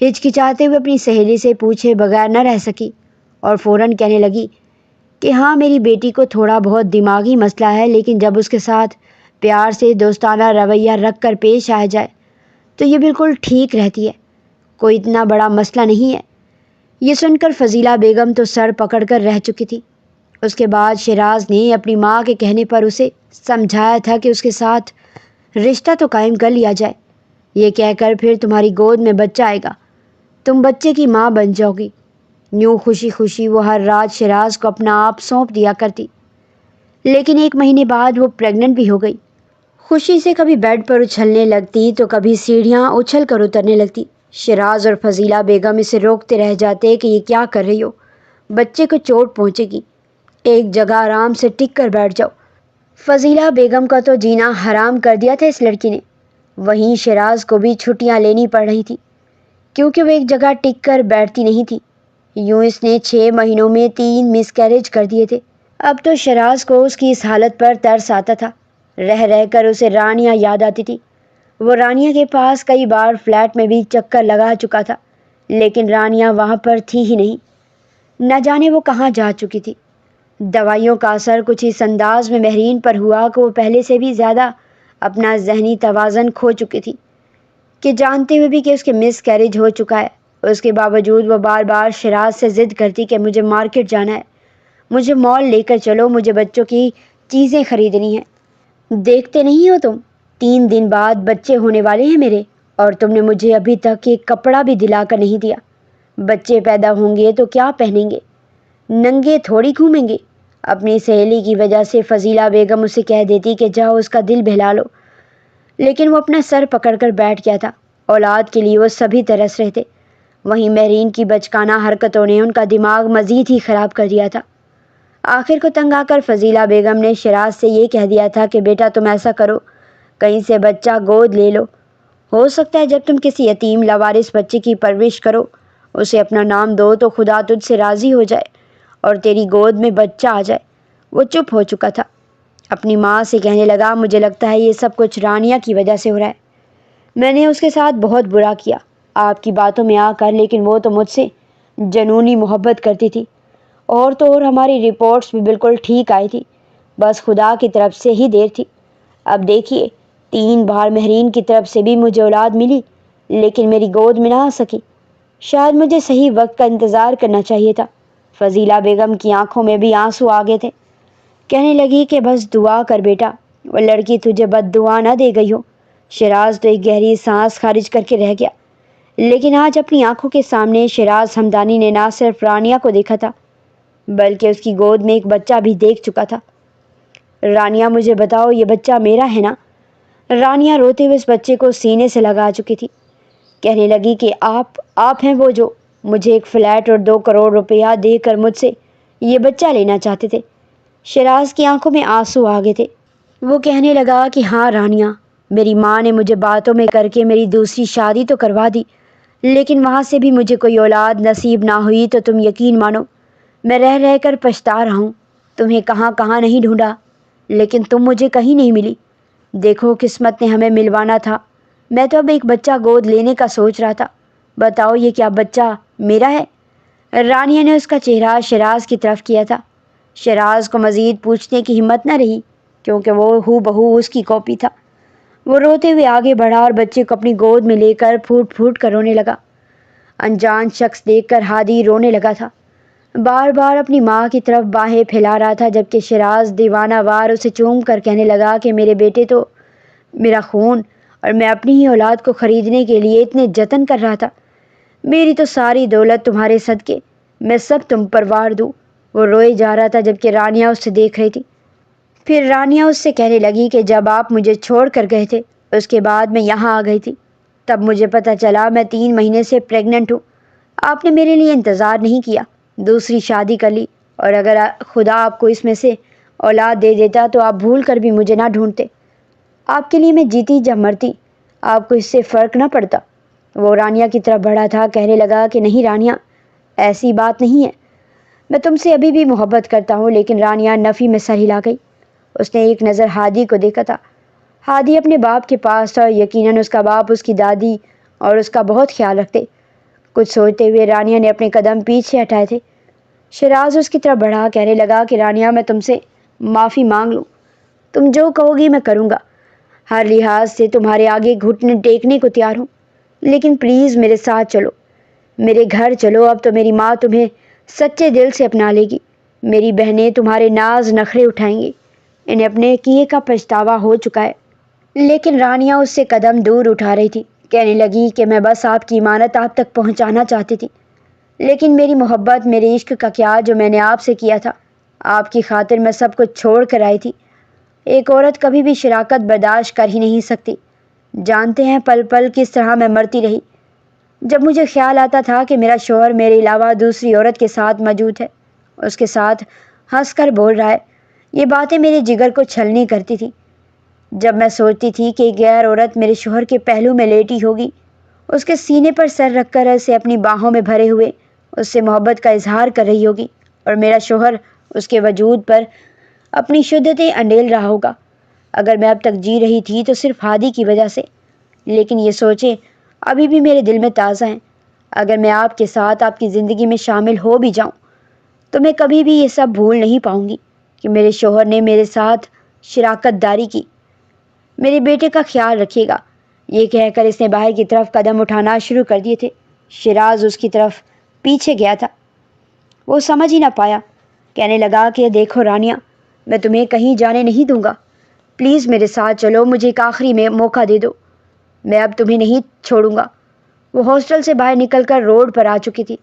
ہچکچاتے ہوئے اپنی سہیلی سے پوچھے بغیر نہ رہ سکی اور فوراً کہنے لگی کہ ہاں، میری بیٹی کو تھوڑا بہت دماغی مسئلہ ہے، لیکن جب اس کے ساتھ پیار سے دوستانہ رویہ رکھ کر پیش آیا جائے تو یہ بالکل ٹھیک رہتی ہے، کوئی اتنا بڑا مسئلہ نہیں ہے۔ یہ سن کر فضیلہ بیگم تو سر پکڑ کر رہ چکی تھی۔ اس کے بعد شیراز نے اپنی ماں کے کہنے پر اسے سمجھایا تھا کہ اس کے ساتھ رشتہ تو قائم کر لیا جائے، یہ کہہ کر پھر تمہاری گود میں بچہ آئے گا، تم بچے کی ماں بن جاؤ گی۔ یوں خوشی خوشی وہ ہر رات شیراز کو اپنا آپ سونپ دیا کرتی، لیکن 1 مہینے بعد وہ پریگننٹ بھی ہو گئی۔ خوشی سے کبھی بیڈ پر اچھلنے لگتی تو کبھی سیڑھیاں اچھل کر اترنے لگتی۔ شیراز اور فضیلہ بیگم اسے روکتے رہ جاتے کہ یہ کیا کر رہی ہو، بچے کو چوٹ پہنچے گی، ایک جگہ آرام سے ٹک کر بیٹھ جاؤ۔ فضیلہ بیگم کا تو جینا حرام کر دیا تھا اس لڑکی نے۔ وہیں شیراز کو بھی چھٹیاں لینی پڑ رہی تھی، کیونکہ وہ ایک جگہ ٹک کر بیٹھتی نہیں تھی۔ یوں اس نے 6 مہینوں میں 3 مس کیریج کر دیے تھے۔ اب تو شیراز کو اس کی اس حالت پر ترس آتا تھا۔ رہ رہ کر اسے رانیہ یاد آتی تھی۔ وہ رانیہ کے پاس کئی بار فلیٹ میں بھی چکر لگا چکا تھا، لیکن رانیہ وہاں پر تھی ہی نہیں۔ نہ جانے وہ کہاں جا چکی تھی۔ دوائیوں کا اثر کچھ اس انداز میں مہرین پر ہوا کہ وہ پہلے سے بھی زیادہ اپنا ذہنی توازن کھو چکی تھی کہ جانتے ہوئے بھی کہ اس کے مس کیریج ہو چکا ہے، اس کے باوجود وہ بار بار شیراز سے ضد کرتی کہ مجھے مارکیٹ جانا ہے، مجھے مال لے کر چلو، مجھے بچوں کی چیزیں خریدنی ہیں۔ دیکھتے نہیں ہو تم، 3 دن بعد بچے ہونے والے ہیں میرے، اور تم نے مجھے ابھی تک ایک کپڑا بھی دلا کر نہیں دیا۔ بچے پیدا ہوں گے تو کیا پہنیں گے؟ ننگے تھوڑی گھومیں گے۔ اپنی سہیلی کی وجہ سے فضیلہ بیگم اسے کہہ دیتی کہ جاؤ اس کا دل بہلا لو، لیکن وہ اپنا سر پکڑ کر بیٹھ گیا تھا۔ اولاد کے لیے وہ سبھی ترس رہے تھے، وہیں مہرین کی بچکانہ حرکتوں نے ان کا دماغ مزید ہی خراب کر دیا تھا۔ آخر کو تنگ آ کر فضیلہ بیگم نے شیراز سے یہ کہہ دیا تھا کہ بیٹا تم ایسا کرو، کہیں سے بچہ گود لے لو، ہو سکتا ہے جب تم کسی یتیم لاوارث بچے کی پرورش کرو، اسے اپنا نام دو تو خدا تجھ سے راضی ہو جائے اور تیری گود میں بچہ آ جائے۔ وہ چپ ہو چکا تھا۔ اپنی ماں سے کہنے لگا، مجھے لگتا ہے یہ سب کچھ رانیہ کی وجہ سے ہو رہا ہے۔ میں نے اس کے ساتھ بہت برا کیا آپ کی باتوں میں آ کر، لیکن وہ تو مجھ سے جنونی محبت کرتی تھی، اور تو اور ہماری رپورٹس بھی بالکل ٹھیک آئی تھی، بس خدا کی طرف سے ہی دیر تھی۔ اب دیکھیے 3 بار مہرین کی طرف سے بھی مجھے اولاد ملی، لیکن میری گود میں نہ آ سکی۔ شاید مجھے صحیح وقت کا انتظار کرنا چاہیے تھا۔ فضیلہ بیگم کی آنکھوں میں بھی آنسو آ گئے تھے۔ کہنے لگی کہ بس دعا کر بیٹا، وہ لڑکی تجھے بد دعا نہ دے گئی ہو۔ شیراز تو ایک گہری سانس خارج کر کے رہ گیا، لیکن آج اپنی آنکھوں کے سامنے شیراز ہمدانی نے نہ صرف رانیہ کو دیکھا تھا، بلکہ اس کی گود میں ایک بچہ بھی دیکھ چکا تھا۔ رانیہ مجھے بتاؤ، یہ بچہ میرا ہے نا؟ رانیہ روتے ہوئے اس بچے کو سینے سے لگا چکی تھی۔ کہنے لگی کہ آپ ہیں وہ جو مجھے ایک فلیٹ اور 2 کروڑ روپیہ دے کر مجھ سے یہ بچہ لینا چاہتے تھے۔ شیراز کی آنکھوں میں آنسو آ گئے تھے۔ وہ کہنے لگا کہ ہاں رانیہ، میری ماں نے مجھے باتوں میں کر کے میری دوسری شادی تو کروا دی، لیکن وہاں سے بھی مجھے کوئی اولاد نصیب نہ ہوئی، تو تم یقین مانو میں رہ رہ کر پچھتا رہا ہوں۔ تمہیں کہاں کہاں نہیں ڈھونڈا، لیکن تم مجھے کہیں نہیں ملی۔ دیکھو قسمت نے ہمیں ملوانا تھا۔ میں تو اب ایک بچہ گود لینے کا سوچ رہا تھا۔ بتاؤ یہ کیا بچہ میرا ہے؟ رانیہ نے اس کا چہرہ شیراز کی طرف کیا تھا۔ شیراز کو مزید پوچھنے کی ہمت نہ رہی، کیونکہ وہ ہو بہو اس کی کاپی تھا۔ وہ روتے ہوئے آگے بڑھا اور بچے کو اپنی گود میں لے کر پھوٹ پھوٹ کر رونے لگا۔ انجان شخص دیکھ کر ہادی رونے لگا تھا، بار بار اپنی ماں کی طرف باہیں پھیلا رہا تھا، جبکہ شیراز دیوانہ وار اسے چوم کر کہنے لگا کہ میرے بیٹے تو میرا خون، اور میں اپنی ہی اولاد کو خریدنے کے لیے اتنے جتن کر رہا تھا۔ میری تو ساری دولت تمہارے صدقے، میں سب تم پر وار دوں۔ وہ روئے جا رہا تھا، جبکہ رانیہ اس سے دیکھ رہی تھی۔ پھر رانیہ اس سے کہنے لگی کہ جب آپ مجھے چھوڑ کر گئے تھے، اس کے بعد میں یہاں آ گئی تھی، تب مجھے پتہ چلا میں 3 مہینے سے پریگننٹ ہوں۔ آپ نے میرے لیے انتظار نہیں کیا، دوسری شادی کر لی، اور اگر خدا آپ کو اس میں سے اولاد دے دیتا تو آپ بھول کر بھی مجھے نہ ڈھونڈتے۔ آپ کے لیے میں جیتی جب مرتی، آپ کو اس سے فرق نہ پڑتا۔ وہ رانیہ کی طرف بڑھا تھا، کہنے لگا کہ نہیں رانیہ، ایسی بات نہیں ہے، میں تم سے ابھی بھی محبت کرتا ہوں۔ لیکن رانیہ نفی میں سر ہلا گئی۔ اس نے ایک نظر ہادی کو دیکھا تھا۔ ہادی اپنے باپ کے پاس تھا، اور یقیناً اس کا باپ اس کی دادی اور اس کا بہت خیال رکھتے۔ کچھ سوچتے ہوئے رانیہ نے اپنے قدم پیچھے ہٹائے تھے۔ شیراز اس کی طرف بڑھا، کہنے لگا کہ رانیہ میں تم سے معافی مانگ لوں، تم جو کہو گی میں کروں گا، ہر لحاظ سے تمہارے آگے گھٹنے ٹیکنے کو تیار ہوں، لیکن پلیز میرے ساتھ چلو، میرے گھر چلو۔ اب تو میری ماں تمہیں سچے دل سے اپنا لے گی، میری بہنیں تمہارے ناز نخرے اٹھائیں گی، انہیں اپنے کیے کا پچھتاوا ہو چکا ہے۔ لیکن رانیہ اس سے قدم دور اٹھا رہی تھی، کہنے لگی کہ میں بس آپ کی امانت آپ تک پہنچانا چاہتی تھی، لیکن میری محبت، میرے عشق کا کیا جو میں نے آپ سے کیا تھا، آپ کی خاطر میں سب کچھ چھوڑ کر آئی تھی۔ ایک عورت کبھی بھی شراکت برداشت کر ہی نہیں سکتی۔ جانتے ہیں پل پل کس طرح میں مرتی رہی، جب مجھے خیال آتا تھا کہ میرا شوہر میرے علاوہ دوسری عورت کے ساتھ موجود ہے، اس کے ساتھ ہنس کر بول رہا ہے۔ یہ باتیں میرے جگر کو چھلنی کرتی تھی۔ جب میں سوچتی تھی کہ غیر عورت میرے شوہر کے پہلو میں لیٹی ہوگی، اس کے سینے پر سر رکھ کر اسے اپنی باہوں میں بھرے ہوئے اس سے محبت کا اظہار کر رہی ہوگی، اور میرا شوہر اس کے وجود پر اپنی شدتیں انڈیل رہا ہوگا۔ اگر میں اب تک جی رہی تھی تو صرف ہادی کی وجہ سے، لیکن یہ سوچیں ابھی بھی میرے دل میں تازہ ہیں۔ اگر میں آپ کے ساتھ آپ کی زندگی میں شامل ہو بھی جاؤں تو میں کبھی بھی یہ سب بھول نہیں پاؤں گی کہ میرے شوہر نے میرے ساتھ شراکت داری کی۔ میرے بیٹے کا خیال رکھیے گا۔ یہ کہہ کر اس نے باہر کی طرف قدم اٹھانا شروع کر دیے تھے۔ شیراز اس کی طرف پیچھے گیا تھا۔ وہ سمجھ ہی نہ پایا، کہنے لگا کہ دیکھو رانیہ، میں تمہیں کہیں جانے نہیں دوں گا، پلیز میرے ساتھ چلو، مجھے ایک آخری میں موقع دے دو، میں اب تمہیں نہیں چھوڑوں گا۔ وہ ہاسٹل سے باہر نکل کر روڈ پر آ چکی تھی۔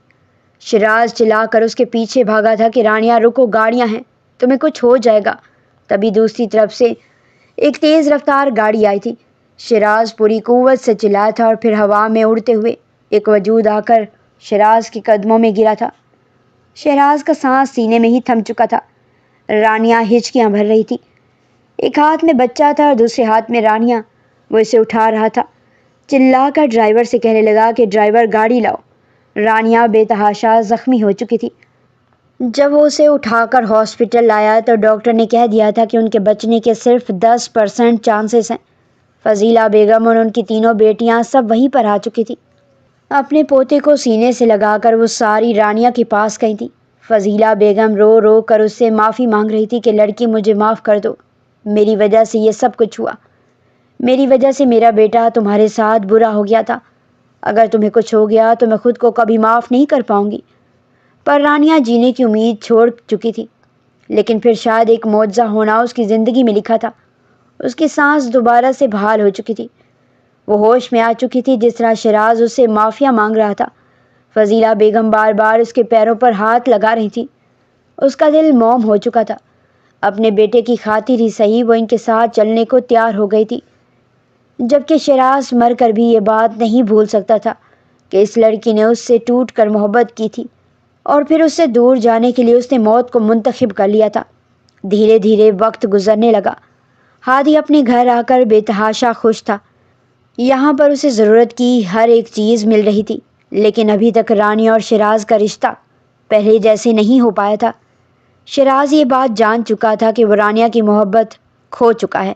شیراز چلا کر اس کے پیچھے بھاگا تھا کہ رانیہ رکو، گاڑیاں ہیں، تمہیں کچھ ہو جائے گا۔ تبھی دوسری طرف سے ایک تیز رفتار گاڑی آئی تھی۔ شیراز پوری قوت سے چلایا تھا، اور پھر ہوا میں اڑتے ہوئے ایک وجود آ کر شیراز کے قدموں میں گرا تھا۔ شیراز کا سانس سینے میں ہی تھم چکا تھا۔ رانیہ ہچکیاں بھر رہی تھی، ایک ہاتھ میں بچہ تھا اور دوسرے ہاتھ میں رانیہ۔ وہ اسے اٹھا رہا تھا، چلا کر ڈرائیور سے کہنے لگا کہ ڈرائیور گاڑی لاؤ۔ رانیہ بے تحاشا زخمی ہو چکی تھی۔ جب وہ اسے اٹھا کر ہاسپٹل لایا تو ڈاکٹر نے کہہ دیا تھا کہ ان کے بچنے کے صرف 10% چانسز ہیں۔ فضیلہ بیگم اور ان کی تینوں بیٹیاں سب وہیں پر آ چکی تھیں۔ اپنے پوتے کو سینے سے لگا کر وہ ساری رانیہ کے پاس گئی تھی۔ فضیلہ بیگم رو رو کر اس سے معافی مانگ رہی تھی کہ لڑکی مجھے معاف کر دو، میری وجہ سے یہ سب کچھ ہوا، میری وجہ سے میرا بیٹا تمہارے ساتھ برا ہو گیا تھا، اگر تمہیں کچھ ہو گیا تو میں خود کو کبھی معاف نہیں کر پاؤں گی۔ پر رانیہ جینے کی امید چھوڑ چکی تھی، لیکن پھر شاید ایک معجزہ ہونا اس کی زندگی میں لکھا تھا۔ اس کی سانس دوبارہ سے بحال ہو چکی تھی، وہ ہوش میں آ چکی تھی جس طرح شیراز اس سے معافیا مانگ رہا تھا۔ فضیلہ بیگم بار بار اس کے پیروں پر ہاتھ لگا رہی تھی، اس کا دل موم ہو چکا تھا۔ اپنے بیٹے کی خاطر ہی صحیح وہ ان کے ساتھ چلنے کو تیار ہو گئی تھی، جبکہ شیراز مر کر بھی یہ بات نہیں بھول سکتا تھا کہ اس لڑکی نے اس سے ٹوٹ کر محبت کی تھی اور پھر اس سے دور جانے کے لیے اس نے موت کو منتخب کر لیا تھا۔ دھیرے دھیرے وقت گزرنے لگا۔ ہادی اپنے گھر آ کر بے تحاشا خوش تھا۔ یہاں پر اسے ضرورت کی ہر ایک چیز مل رہی تھی، لیکن ابھی تک رانیہ اور شیراز کا رشتہ پہلے جیسے نہیں ہو پایا تھا۔ شیراز یہ بات جان چکا تھا کہ وہ رانیہ کی محبت کھو چکا ہے۔